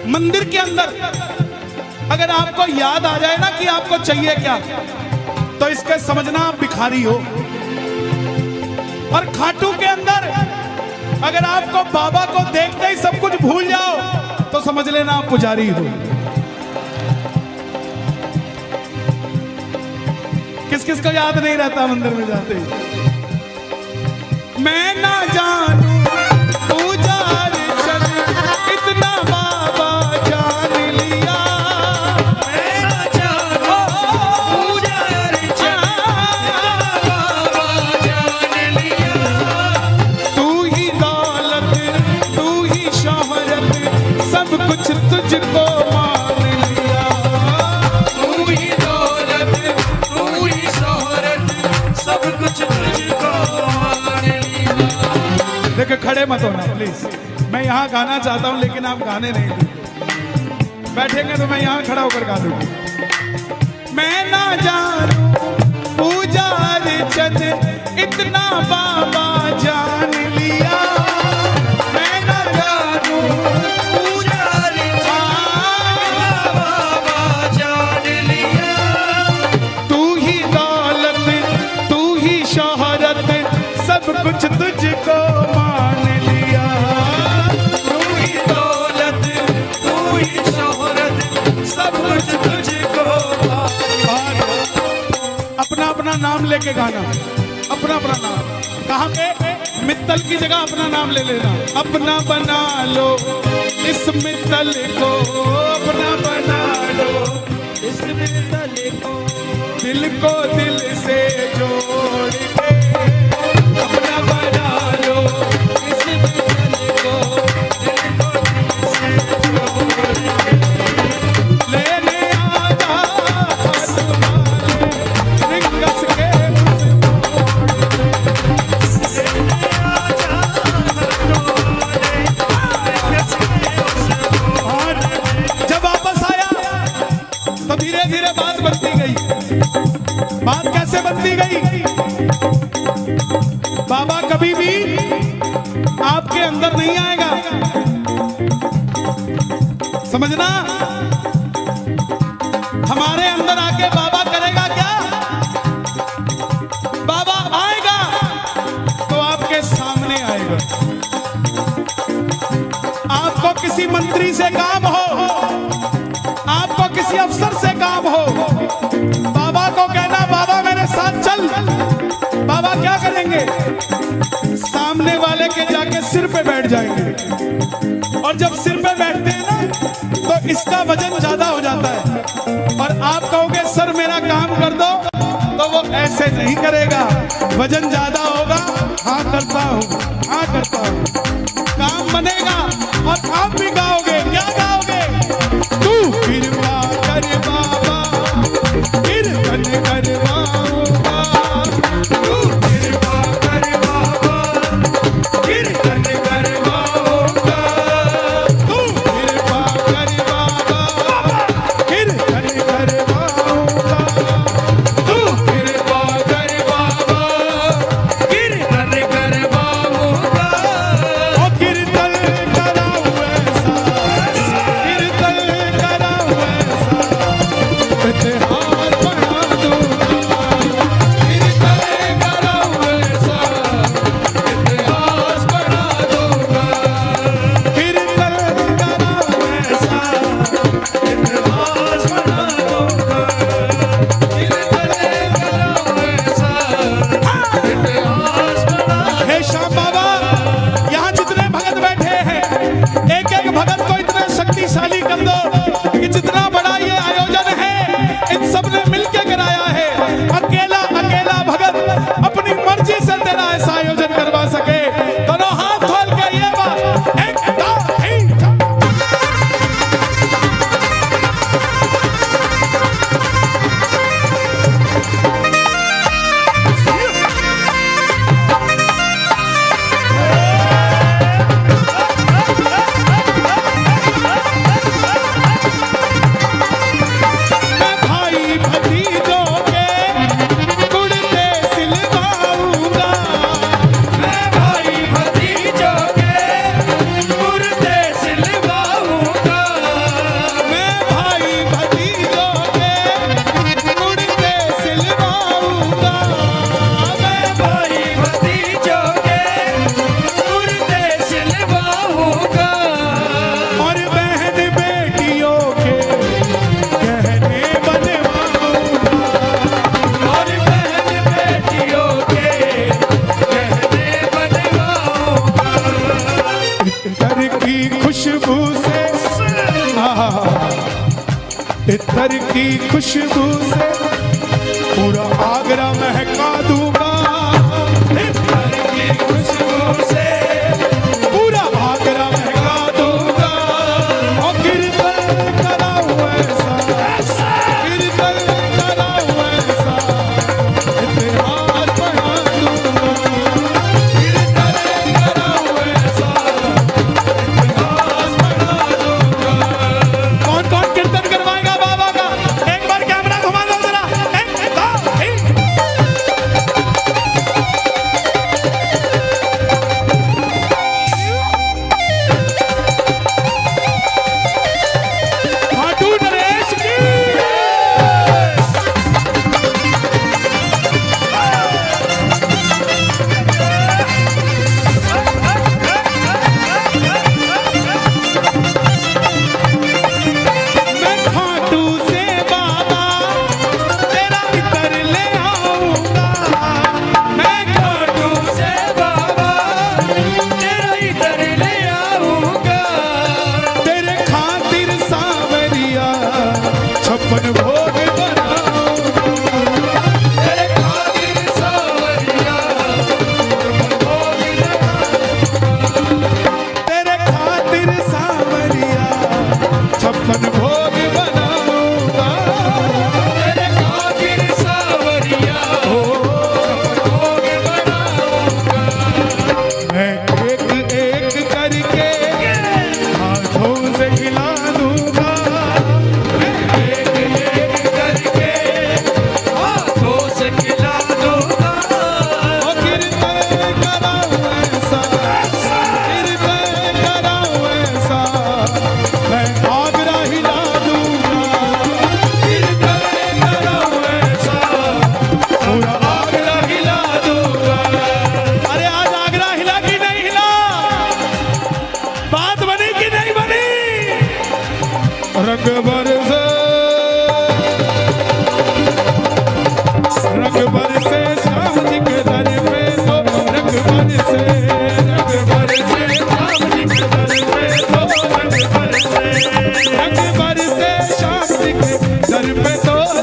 मंदिर के अंदर अगर आपको याद आ जाए ना कि आपको चाहिए क्या, तो इसके समझना आप भिखारी हो। और खाटू के अंदर अगर आपको बाबा को देखते ही सब कुछ भूल जाओ, तो समझ लेना आप पुजारी हो। किस किस को याद नहीं रहता मंदिर में जाते ही? मैं ना जानू पूजा अर्चन इतना मैं यहाँ गाना चाहता हूँ लेकिन आप गाने नहीं देते। बैठेंगे तो मैं यहाँ खड़ा होकर गा दूंगा। मैं ना जानूं पूजा अर्चन इतना बाबा जान लिया। मैं ना जानूं पूजा बाबा जान लिया। तू ही दौलत तू ही शोहरत सब कुछ तुझको मान लिया। तू ही दौलत तू ही शोहरत सब कुछ तुझको। अपना अपना नाम लेके गाना, अपना अपना नाम। कहाँ पे? मित्तल की जगह अपना नाम ले लेना। अपना बना लो इस मित्तल को, अपना बना लो इस मित्तल को, दिल को दिल से जोड़ के। अपना बना लो इस मित्तल को, दिल को दिल से जोड़ के। लेने आजा हाथ वाले रिंगस के जब वापस आया तो धीरे धीरे बात बनती गई। बात कैसे बनती गई? बाबा कभी भी आपके अंदर नहीं आएगा, समझना। हमारे अंदर आके बाबा करेगा क्या? बाबा आएगा तो आपके सामने आएगा। आपको किसी मंत्री से काम हो, आपको किसी अफसर से काम हो, बाबा को कहना बाबा मेरे साथ चल। बाबा क्या करेंगे? सामने वाले के जाके सिर पे बैठ जाएंगे। और जब सिर पे बैठते हैं ना तो इसका वजन ज्यादा हो जाता है। और आप कहोगे सर मेरा काम कर दो, तो वो ऐसे नहीं करेगा। वजन ज्यादा होगा, हाँ करता हूँ, हाँ करता हूँ, काम बनेगा। और आप भी गाओगे, क्या गाओगे? तू कृपा कर बाबा कीर्तन करवाऊंगा। तू कृपा कर बाबा कीर्तन करवाऊंगा। तू कृपा कर बाबा कीर्तन करवाऊंगा। तू कृपा कर बाबा कीर्तन करवाऊंगा। ओ कीर्तन कराऊं ऐसा, कीर्तन कराऊं ऐसा, इतिहास बना दूंगा। कीर्तन कराऊं ऐसा, इतिहास बना दूंगा। कीर्तन कराऊं ऐसा, इतिहास बना दूंगा। कीर्तन कराऊं ऐसा, इतिहास बना। हे श्याम बाबा, यहाँ जितने भगत बैठे हैं, एक एक भगत को इतना शक्तिशाली कर दो कि जितना बड़ा ये आयोजन है इन सब ने मिलके कराया है। अकेला अकेला भगत अपनी मर्जी से तेरा ऐसा आयोजन करवा सके। दोनों हाथ खोल के ये बात एक दो तीन मैं भाई भतीजों के कुर्ते सिलवाऊंगा। मैं भाई भतीजों के कुर्ते सिलवाऊंगा। मैं भाई भतीजों के कुर्ते सिलवाऊंगा। मैं भाई भतीजों के कुर्ते सिलवाऊंगा। और बहन बेटियों के गहने बनवाऊंगा। और बहन बेटियों के गहने बनवाऊंगा। इत्र की खुशबू से, इत्र की खुशबू से पूरा आगरा महका दूंगा। इत्र की खुशबू से पूरा आगरा महका दूंगा। और कीर्तन कराऊं ऐसा, कीर्तन कराऊं ऐसा, इतिहास बना दूंगा। कीर्तन कराऊं ऐसा,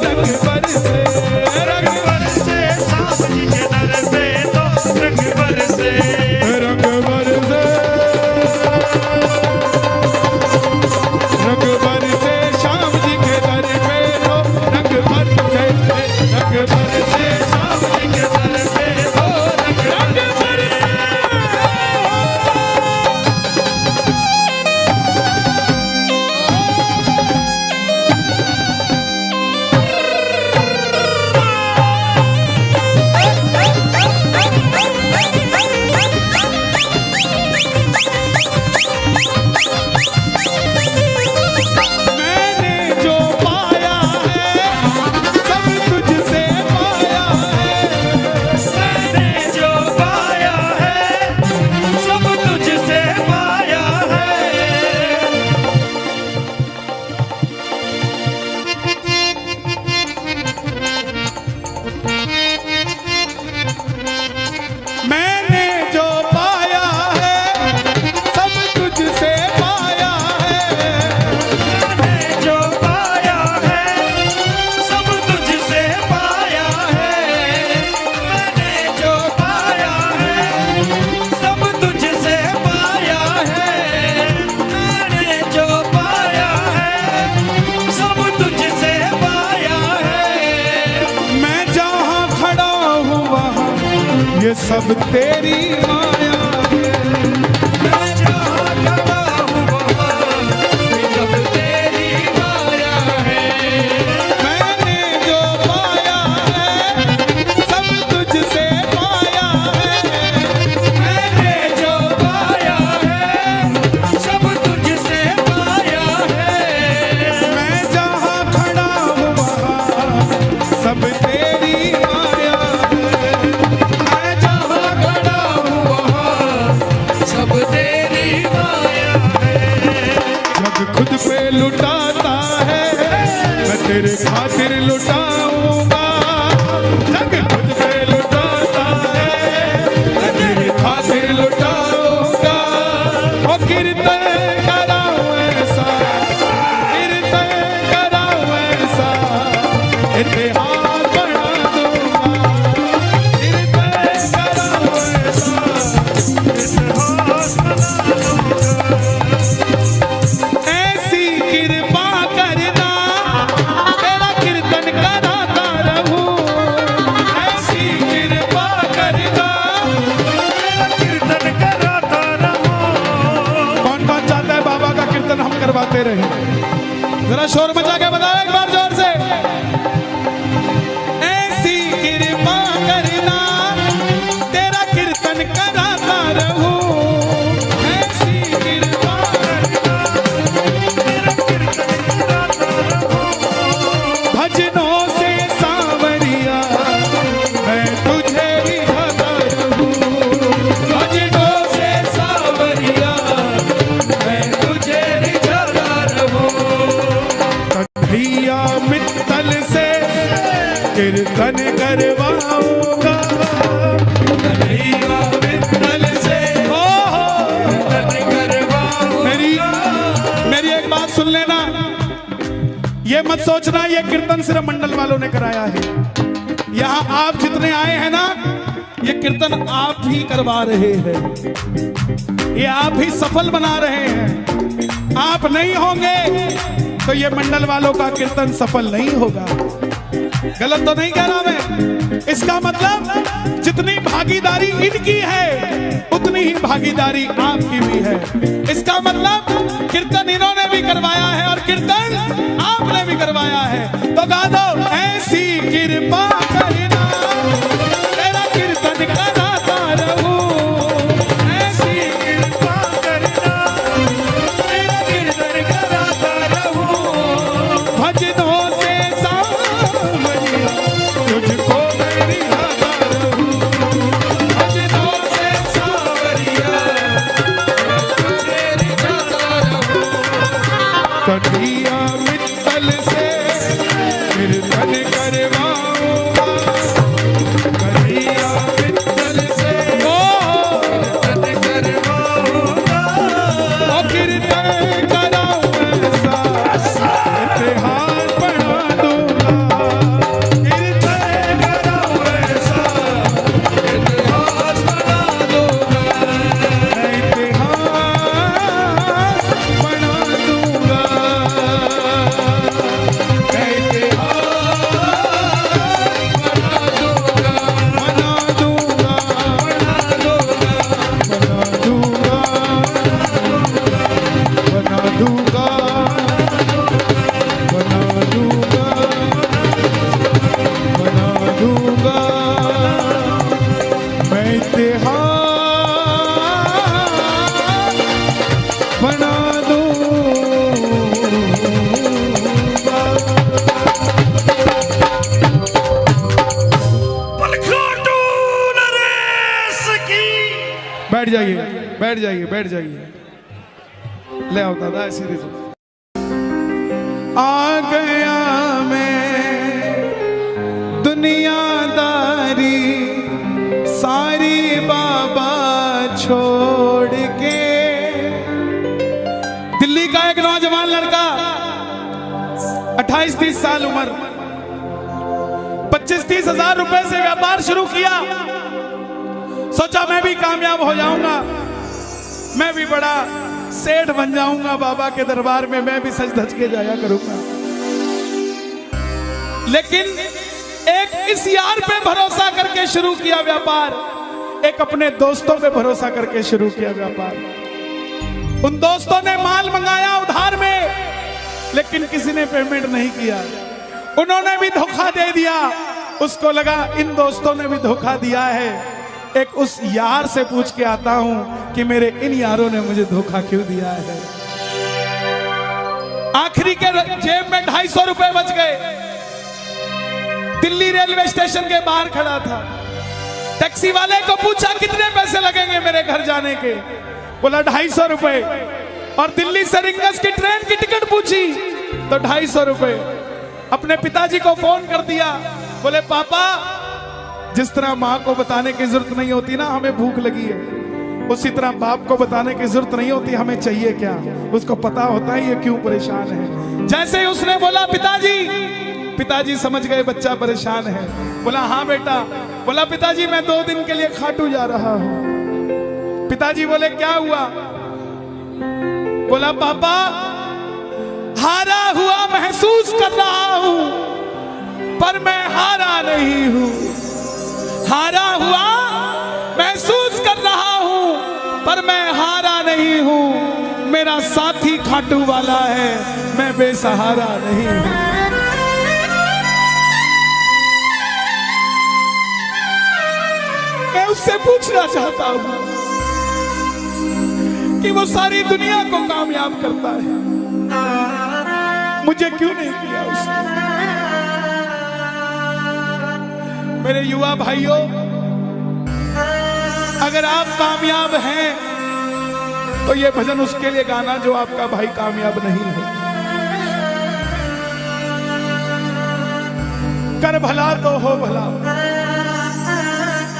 रंग बरसे, रंग बरसे श्याम जी के दर पे तो रंग बरसे, रंग बरसे, रंग बरसे श्याम जी के दर पे तो रंग बरसे, रंग बरसे श्याम जी के दर पे तो रंग बरसे। मैंने जो पाया है सब तुझसे पाया है, मैंने जो पाया है सब तुझसे पाया है, मैंने जो पाया है सब तुझसे पाया है, मैंने जो पाया है सब तुझसे पाया है, मैंने जो पाया है सब तुझसे पाया है, मैंने जो पाया है सब तुझसे पाया है, मैं जहाँ खड़ा हूँ वहाँ ये सब तेरी माया है, मैं जहाँ खड़ा हूँ वहाँ ये सब तेरी माया है, मैंने जो पाया है सब तुझसे पाया है, मैंने जो पाया है सब तुझसे पाया है, मैं जहाँ खड़ा हूँ वहाँ सब तेरी माया है, मैं जहाँ खड़ा हूँ वहाँ सब तेरी माया है, जग खुद पे लुटाता है मैं तेरे खातिर लुटाऊंगा, जग खुद पे लुटाता है मैं तेरे खातिर लुटाऊंगा, ओ कीर्तन कराऊं ऐसा, कीर्तन कराऊं ऐसा, इतिहास बढ़ा दूंगा, कीर्तन कराऊं ऐसा, इतिहास बना दूंगा, ऐसी कृपा करना तेरा कीर्तन कराता रहूं, ऐसी कृपा करना। तेरा कीर्तन कराता रहूं, कौन कौन चाहता है बाबा का कीर्तन हम करवाते रहे? जरा शोर मचा के बताओ एक बार जोर से। ऐसी कृपा करना तेरा कीर्तन कराता रहूं, ऐसी कृपा करना तेरा कीर्तन कराता रहूं, भजनों से सांवरिया मैं तुझे रिझाता रहूं, भजनों से सांवरिया मैं तुझे रिझाता रहूं, कन्हैया मित्तल से कीर्तन करवाऊंगा, कन्हैया मित्तल से कीर्तन करवाऊंगा, मेरी एक बात सुन लेना, ये मत सोचना ये कीर्तन सिर्फ मंडल वालों ने कराया है, यहाँ आप जितने आए हैं ना ये कीर्तन आप ही करवा रहे हैं, ये आप ही सफल बना रहे हैं, आप नहीं होंगे तो ये मंडल वालों का कीर्तन सफल नहीं होगा। गलत तो नहीं कह रहा मैं, इसका मतलब जितनी भागीदारी इनकी है उतनी ही भागीदारी आपकी भी है, इसका मतलब कीर्तन इन्होंने भी करवाया है और कीर्तन आपने भी करवाया है, तो गा दो ऐसी कृपा करना तेरा कीर्तन कराता रहूं, ऐसी कृपा करना तेरा कीर्तन कराता रहूं, भजनों से सांवरिया तुझको मैं रिझाता रहूं, भजनों से सांवरिया तुझे रिझाता रहूं, कन्हैया मित्तल से कीर्तन करवाऊंगा, कन्हैया मित्तल से कीर्तन करवाऊंगा, ओ कीर्तन कराऊं ऐसा इतिहास बढ़ा दूंगा, बैठ जाइए, बैठ जाइए, बैठ जाइए। ले आओ दादा, ऐसे दे दो। आ गया मैं दुनियादारी सारी बाबा छोड़ के। दिल्ली का एक नौजवान लड़का 28-30 साल उम्र, 25-30 हजार रुपए से व्यापार शुरू किया। सोचा मैं भी कामयाब हो जाऊंगा, मैं भी बड़ा सेठ बन जाऊंगा, बाबा के दरबार में मैं भी सज धज के जाया करूंगा। लेकिन एक इस यार पे भरोसा करके शुरू किया व्यापार, एक अपने दोस्तों पे भरोसा करके शुरू किया व्यापार। उन दोस्तों ने माल मंगाया उधार में, लेकिन किसी ने पेमेंट नहीं किया। उन्होंने भी धोखा दे दिया। उसको लगा इन दोस्तों ने भी धोखा दिया है, एक उस यार से पूछ के आता हूं कि मेरे इन यारों ने मुझे धोखा क्यों दिया है। आखिरी के जेब में 250 रुपए बच गए। दिल्ली रेलवे स्टेशन के बाहर खड़ा था। टैक्सी वाले को पूछा कितने पैसे लगेंगे मेरे घर जाने के? बोला 250 रुपए। और दिल्ली से रिंगस की ट्रेन की टिकट पूछी तो 250 रुपए। अपने पिताजी को फोन कर दिया, बोले पापा, जिस तरह माँ को बताने की जरूरत नहीं होती ना हमें भूख लगी है, उसी तरह बाप को बताने की जरूरत नहीं होती हमें चाहिए क्या, उसको पता होता है ये क्यों परेशान है। जैसे ही उसने बोला पिताजी, पिताजी समझ गए बच्चा परेशान है। बोला हाँ बेटा। बोला पिताजी मैं 2 दिन के लिए खाटू जा रहा हूं। पिताजी बोले क्या हुआ? बोला पापा, हारा हुआ महसूस कर रहा हूं, पर मैं हारा नहीं हूं। हारा हुआ महसूस कर रहा हूं, पर मैं हारा नहीं हूं। मेरा साथी खाटू वाला है, मैं बेसहारा नहीं हूं। मैं उससे पूछना चाहता हूं कि वो सारी दुनिया को कामयाब करता है, मुझे क्यों नहीं किया उसने? मेरे युवा भाइयों, अगर आप कामयाब हैं तो ये भजन उसके लिए गाना जो आपका भाई कामयाब नहीं है। कर भला तो हो भला।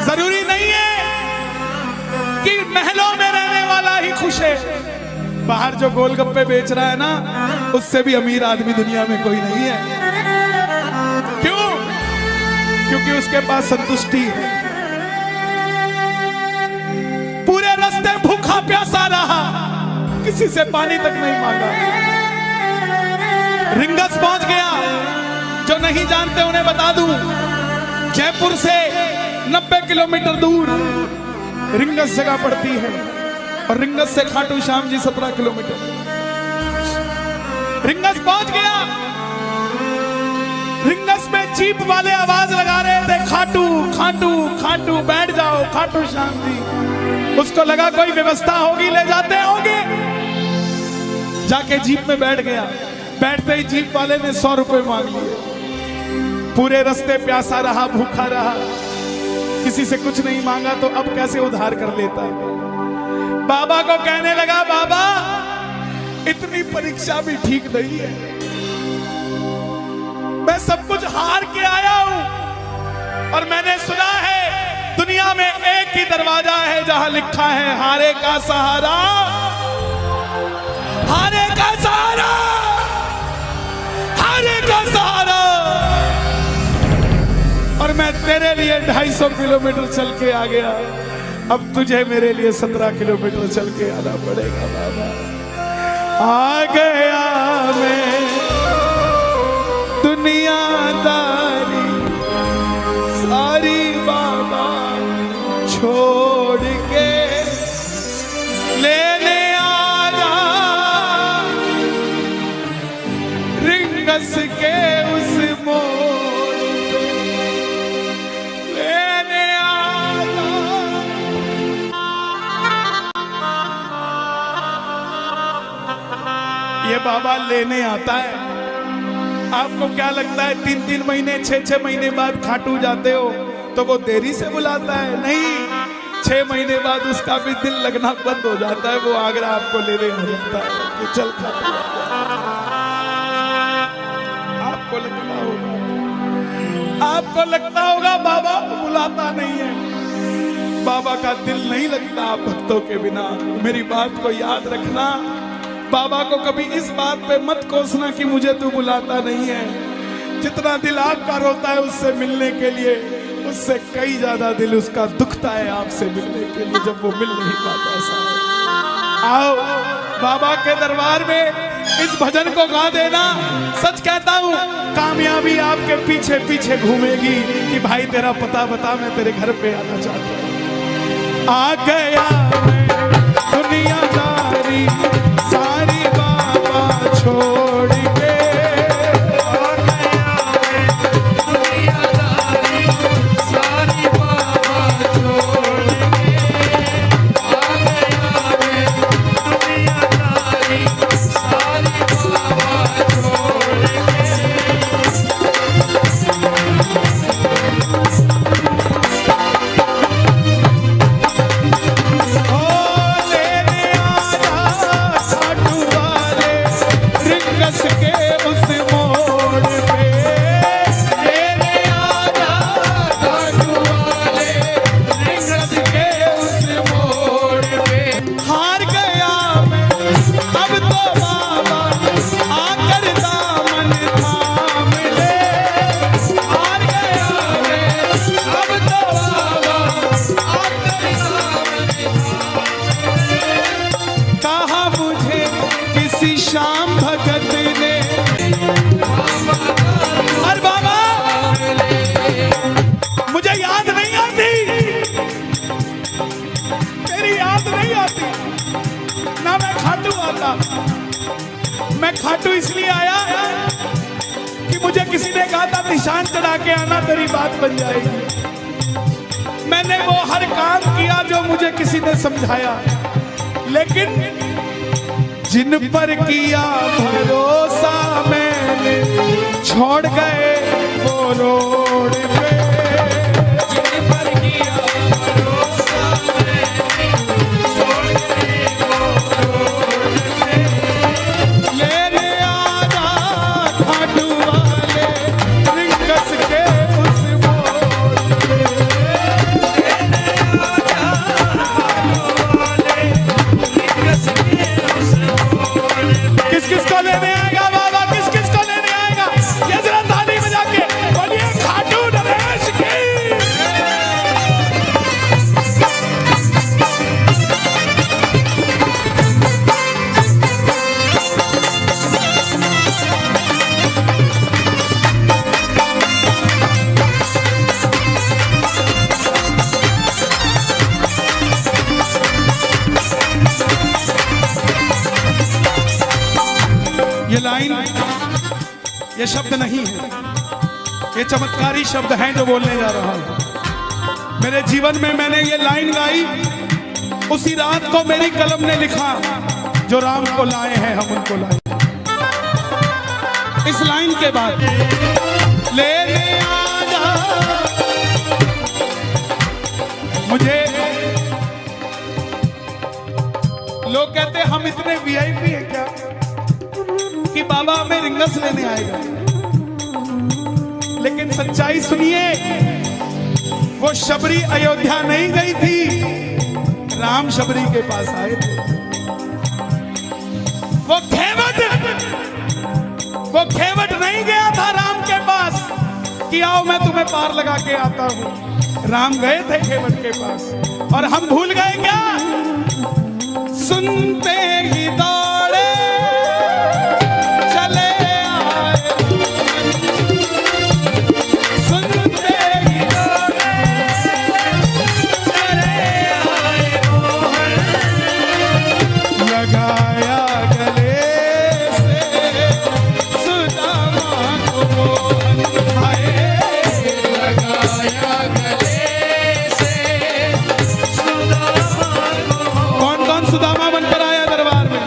जरूरी नहीं है कि महलों में रहने वाला ही खुश है। बाहर जो गोलगप्पे बेच रहा है ना, उससे भी अमीर आदमी दुनिया में कोई नहीं है। क्यों? क्योंकि उसके पास संतुष्टि है। पूरे रास्ते भूखा प्यासा रहा, किसी से पानी तक नहीं मांगा। रिंगस पहुंच गया। जो नहीं जानते उन्हें बता दूं, जयपुर से 90 किलोमीटर दूर रिंगस जगह पड़ती है, और रिंगस से खाटू श्याम जी 17 किलोमीटर। रिंगस पहुंच गया। रिंगस में जीप वाले आवाज लगा रहे थे, खाटू खाटू खाटू, बैठ जाओ खाटू श्याम जी। उसको लगा कोई व्यवस्था होगी, ले जाते होंगे। जाके जीप में बैठ गया। बैठते ही जीप वाले ने 100 रुपए मांग लिए। पूरे रास्ते प्यासा रहा, भूखा रहा, किसी से कुछ नहीं मांगा तो अब कैसे उधार कर लेता। बाबा को कहने लगा, बाबा इतनी परीक्षा भी ठीक नहीं है, मैं सब कुछ हार के आया हूं, और मैंने सुना है दुनिया में एक ही दरवाजा है जहां लिखा है हारे का सहारा, हारे का सहारा, हारे का सहारा। और मैं तेरे लिए 250 किलोमीटर चल के आ गया, अब तुझे मेरे लिए 17 किलोमीटर चल के आना पड़ेगा। बाबा आ गया मैं दुनियादारी सारी बाबा छोड़ के, लेने आया रिंगस के उस मोड़ पे, लेने आया। ये बाबा लेने आता है। आपको क्या लगता है 3-3 महीने 6-6 महीने बाद खाटू जाते हो तो वो देरी से बुलाता है? नहीं, 6 महीने बाद उसका भी दिल लगना बंद हो जाता है, वो आगरा आपको लेने आ जाता है कि चल खाटू। आपको लगता होगा बाबा बुलाता नहीं है, बाबा का दिल नहीं लगता आप भक्तों के बिना। मेरी बात को याद रखना, बाबा को कभी इस बात पे मत कोसना कि मुझे तू बुलाता नहीं है। जितना दिल आपका रोता है उससे मिलने के लिए, उससे कई ज्यादा दिल उसका दुखता है आपसे मिलने के लिए, जब वो मिल नहीं पाता। आओ बाबा के दरबार में इस भजन को गा देना। सच कहता हूँ, कामयाबी आपके पीछे पीछे घूमेगी कि भाई तेरा पता बता, मैं तेरे घर पे आना चाहता हूँ। आ गया मैं दुनियादारी सारी बाबा छोड़ के, आ गया मैं दुनियादारी सारी बाबा छोड़ के, आ गया मैं दुनियादारी सारी बाबा छोड़ के। मैं खाटू इसलिए आया कि मुझे किसी ने कहा था निशान चढ़ा के आना, तेरी बात बन जाएगी। मैंने वो हर काम किया जो मुझे किसी ने समझाया, लेकिन जिन पर किया भरोसा मैंने छोड़ गए वो रोड पे। जिन पर किया भरोसा मैंने छोड़ गए वो रोड पे। लेने आजा खाटू वाले रिंगस के उस मोड़ पे। लेने आजा खाटू वाले रिंगस के उस मोड़ पे। किस किस को लेने आएगा बाबा, किस किस को लेने आएगा? ये जरा ताली बजा के बोलिए खाटू नरेश की। ये लाइन, ये शब्द नहीं है, ये चमत्कारी शब्द हैं जो बोलने जा रहा हूं। मेरे जीवन में मैंने ये लाइन गाई उसी रात को मेरी कलम ने लिखा, जो राम को लाए हैं हम उनको लाए। इस लाइन के बाद लेने आजा, मुझे लोग कहते हम इतने वीआईपी हैं क्या कि बाबा हमें रिंगस लेने आएगा, लेकिन सच्चाई सुनिए, वो शबरी अयोध्या नहीं गई थी, राम शबरी के पास आए थे। वो खेवट नहीं गया था राम के पास कि आओ मैं तुम्हें पार लगा के आता हूं। राम गए थे खेवट के पास, और हम भूल गए क्या? सुनते ही दौड़े चले आए, सुनते ही दौड़े चले आए मोहन। लगाया गले से सुदामा को मोहन आए। लगाया गले से सुदामा को। कौन कौन सुदामा बनकर आया दरबार में?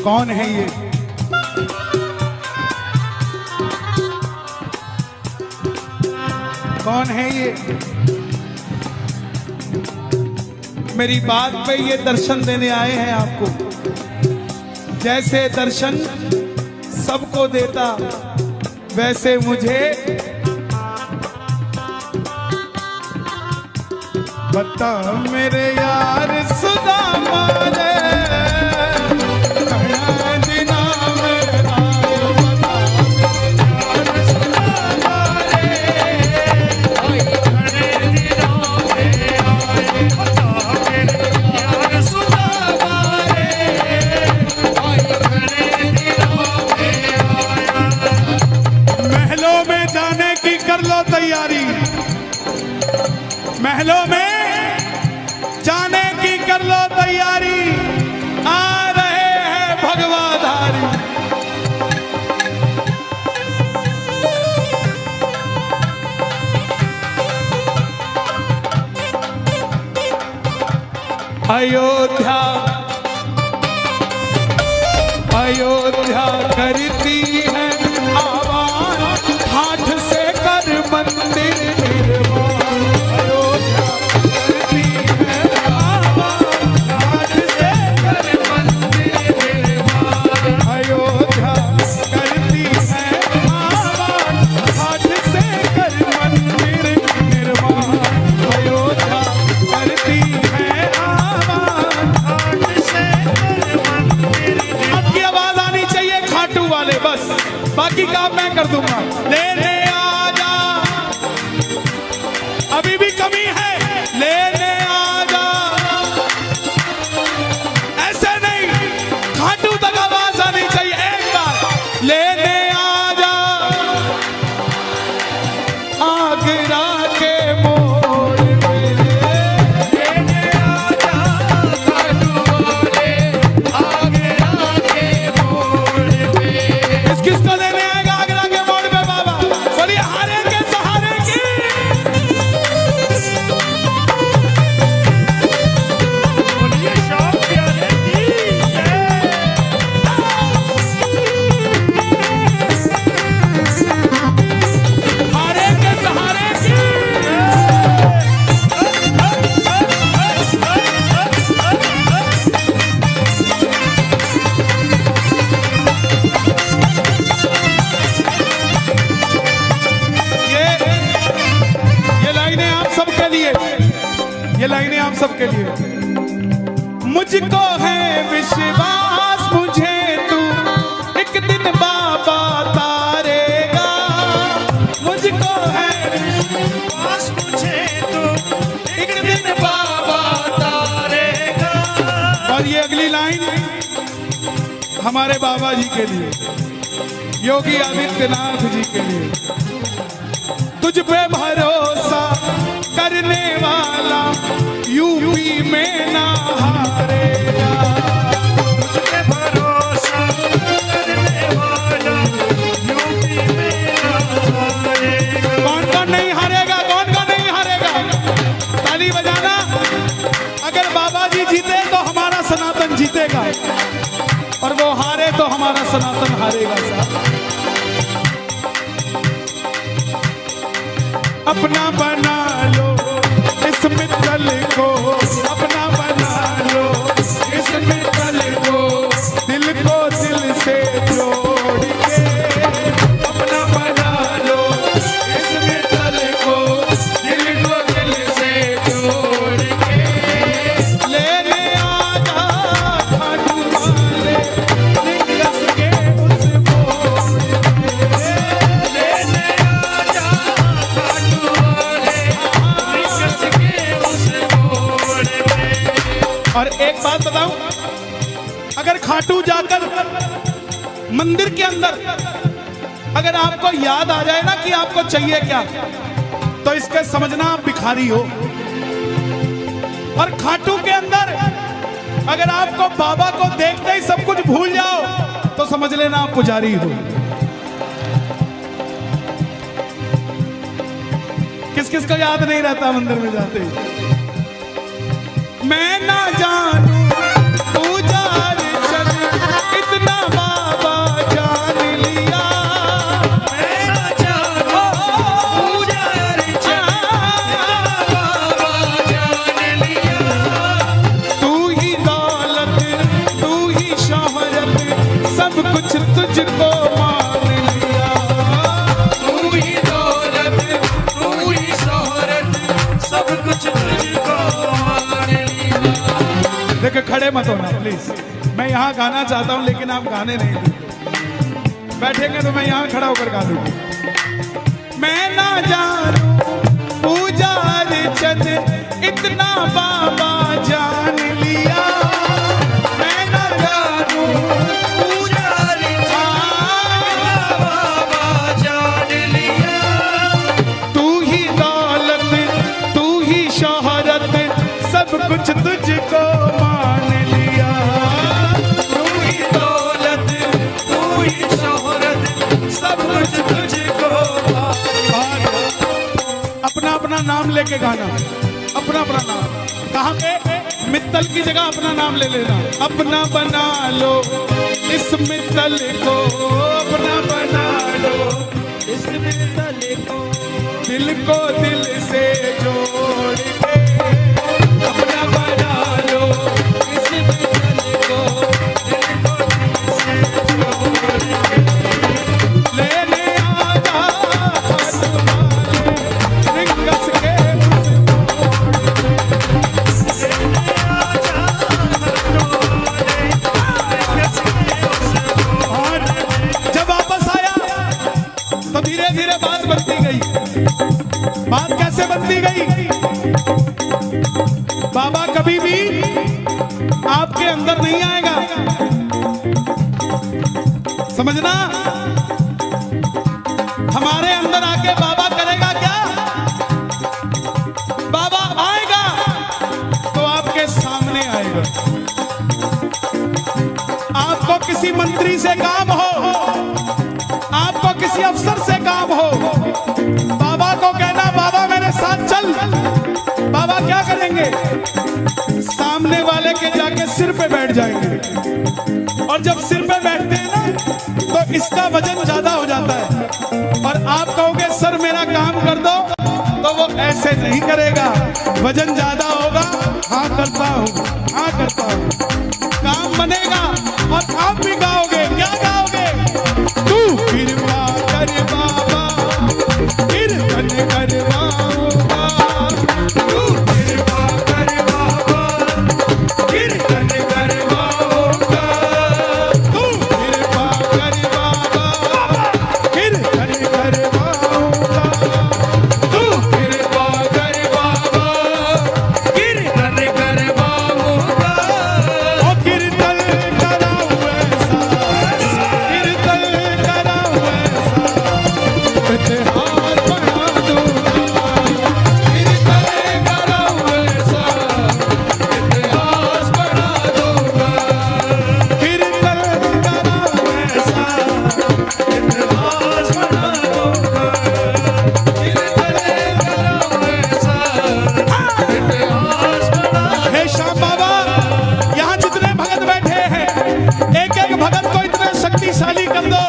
कौन है ये? कौन है ये? मेरी बात पे ये दर्शन देने आए हैं आपको। जैसे दर्शन सबको देता, वैसे मुझे बता मेरे यार सुदामा रे, कहाँ दिना में आयो बता मेरे यार सुदामा रे, आई खड़े दिनों में आए बता मेरे यार सुदामा रे, आई खड़े दिनों में आया। महलों में जाने की कर लो तैयारी, महलों में जाने की कर लो तैयारी, आ रहे हैं भगवाधारी। अयोध्या अयोध्या करती है आवाज, हाथ से कर मंदिर निर्माण। अयोध्या करती है आवाज, हाथ से कर मंदिर निर्माण। अयोध्या करती है आवाज, हाथ से कर मंदिर निर्माण। अयोध्या करती है आवाज, हाथ से कर मंदिर निर्माण। आपकी आवाज आनी चाहिए खाटू वाले, बस बाकी काम मैं कर दूंगा। लेने आजा, अभी भी कमी है, लेने आजा। ऐसे नहीं, खाटू तक आवाज आनी चाहिए एक बार। लेने आजा आगरा के मोड़ पे, लेने आजा खाटू वाले आगरा के मोड़ पे। किसको लेने आएगा आगरा के मोड़ पे बाबा? बोलिए हारे के सहारे की। बोलिए शाम प्यारे की जय। हारे के सहारे की। ये लाइनें आप सबके लिए, ये लाइनें आप सबके लिए। मुझको है विश्वास, मुझे तू एक दिन बाबा तारेगा। मुझको है पास मुझे तो एक दिन बाबा तारेगा। और ये अगली लाइन हमारे बाबा जी के लिए, योगी आदित्यनाथ जी के लिए। तुझ पे भरोसा करने वाला यूपी में ना हारेगा। तुझ पे भरोसा करने वाला यूपी में ना हारेगा। कौन कौन नहीं हारेगा? कौन कौन नहीं हारेगा? ताली बजाना। अगर बाबा जी जीते तो हमारा सनातन जीतेगा, और वो हारे तो हमारा सनातन हारेगा। साहब अपना बना लो इस मित्तल को, अपना बना लो इस मित्तल को, दिल को दिल से जोड़ के। अपना बना लो इस मित्तल को, दिल को दिल से जोड़ के। लेने आजा खाटू वाले, निकस के उस मोड़ पे। लेने आजा खाटू वाले निकस के उस मोड़ पे। और एक बात बताऊं, अगर खाटू जाकर मंदिर के अंदर अगर आपको याद आ जाए ना कि आपको चाहिए क्या, तो इसके समझना आप भिखारी हो। और खाटू के अंदर अगर आपको बाबा को देखते ही सब कुछ भूल जाओ, तो समझ लेना आप पुजारी हो। किस किस को याद नहीं रहता मंदिर में जाते ही? मैं ना जानू पूजा अर्चन इतनी ओके, खड़े मत होना प्लीज। मैं यहाँ गाना चाहता हूँ लेकिन आप गाने नहीं देंगे। बैठेंगे तो मैं यहाँ खड़ा होकर गा दूंगा। मैं ना जानू पूजा अर्चन इतना बाबा जान लिया। मैं ना जानू पूजा बाबा जान लिया। तू ही दौलत तू ही शोहरत सब कुछ तुझको मान लिया। तू ही दौलत तू ही शोहरत सब कुछ तुझको अपना अपना नाम लेके गाना, अपना अपना नाम। कहाँ पे? मित्तल की जगह अपना नाम ले लेना। अपना बना लो इस मित्तल को, अपना बना लो इस मित्तल को, दिल को दिल से जोड़ के। अपना बना लो इस मित्तल को, दिल को दिल से जोड़ के। लेने आजा हाथ वाले रिंगस के लेने आजा और जब वापस आया तो धीरे धीरे बात बनती गई। बात कैसे बनती गई? बाबा कभी भी आपके अंदर नहीं आएगा, समझना। हमारे अंदर आके बाबा करेगा क्या? बाबा आएगा तो आपके सामने आएगा। आपको किसी मंत्री से काम हो, आपको किसी अफसर से काम हो, बाबा को कहना बाबा मेरे साथ चल। बाबा क्या करेंगे? सामने वाले के जाके सिर पे बैठ जाएंगे। और जब सिर पे बैठते हैं ना तो इसका वजन ज्यादा हो जाता है। और आप कहोगे सर मेरा काम कर दो, तो वो ऐसे नहीं करेगा। वजन ज्यादा होगा, हाँ करता हूँ, हाँ करता हूँ, काम बनेगा। और आप भी गाओगे, क्या गाओगे? तू कृपा कर बाबा कीर्तन करवाऊंगा। तू कृपा कर बाबा कीर्तन करवाऊंगा। तू कृपा कर बाबा कीर्तन करवाऊंगा। तू कृपा कर बाबा कीर्तन करवाऊंगा। ओ कीर्तन कराऊं ऐसा, कीर्तन कराऊं ऐसा, इतिहास बना दूंगा। कीर्तन कराऊं ऐसा, इतिहास बना दूंगा। कीर्तन कराऊं ऐसा, इतिहास बना दूंगा। कीर्तन कराऊं ऐसा, इतिहास बना। हे श्याम बाबा, यहाँ जितने भगत बैठे हैं, एक एक भगत को इतना शक्तिशाली कर दो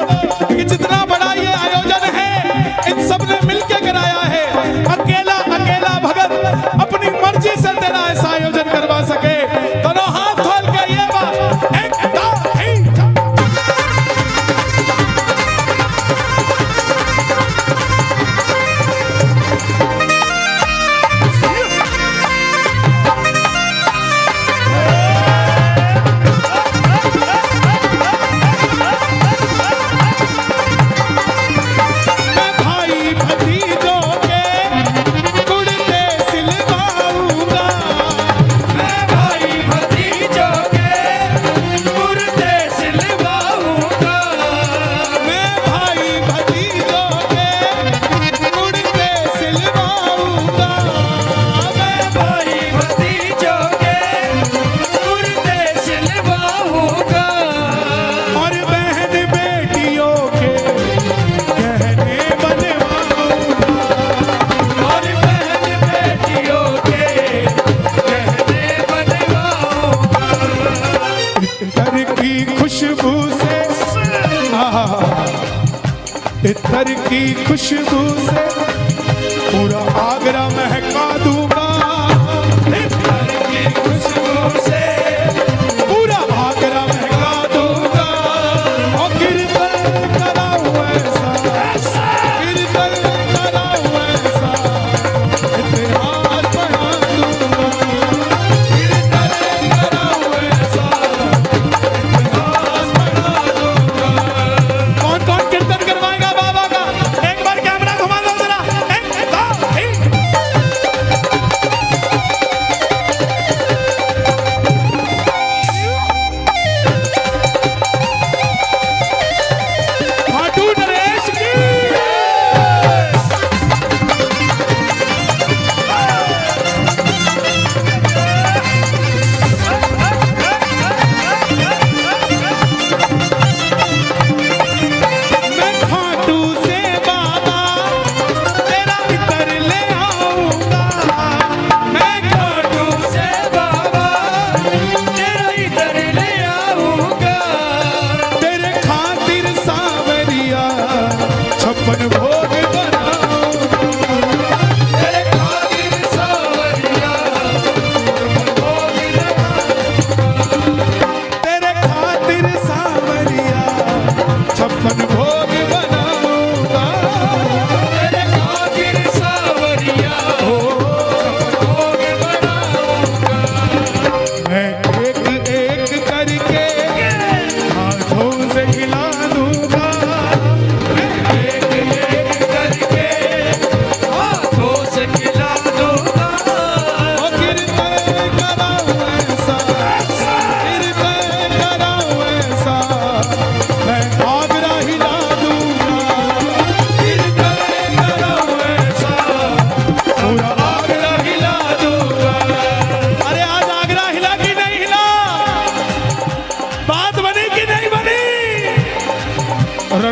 कि जितना बड़ा ये आयोजन है इन सब ने मिलके कराया है। अकेला अकेला भगत अपनी मर्जी से तेरा ऐसा आयोजन करवा सके। दोनों हाथ खोल के ये बात एक दो तीन चार। मैं भाई भतीजों के कुर्ते सिलवाऊंगा। मैं भाई भतीजों के कुर्ते सिलवाऊंगा। मैं भाई भतीजों के कुर्ते सिलवाऊंगा। मैं भाई भतीजों के कुर्ते सिलवाऊंगा। और बहन बेटियों के गहने बनवाऊंगा। और बहन बेटियों के गहने बनवाऊंगा। इत्र की खुशबू से, इत्र की खुशबू से पूरा आगरा महका दूंगा। इत्र की खुशबू से पूरा आगरा महका दूंगा। और कीर्तन कराऊं ऐसा, कीर्तन कराऊं ऐसा, इतिहास बना दूंगा। कीर्तन कराऊं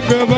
भगवान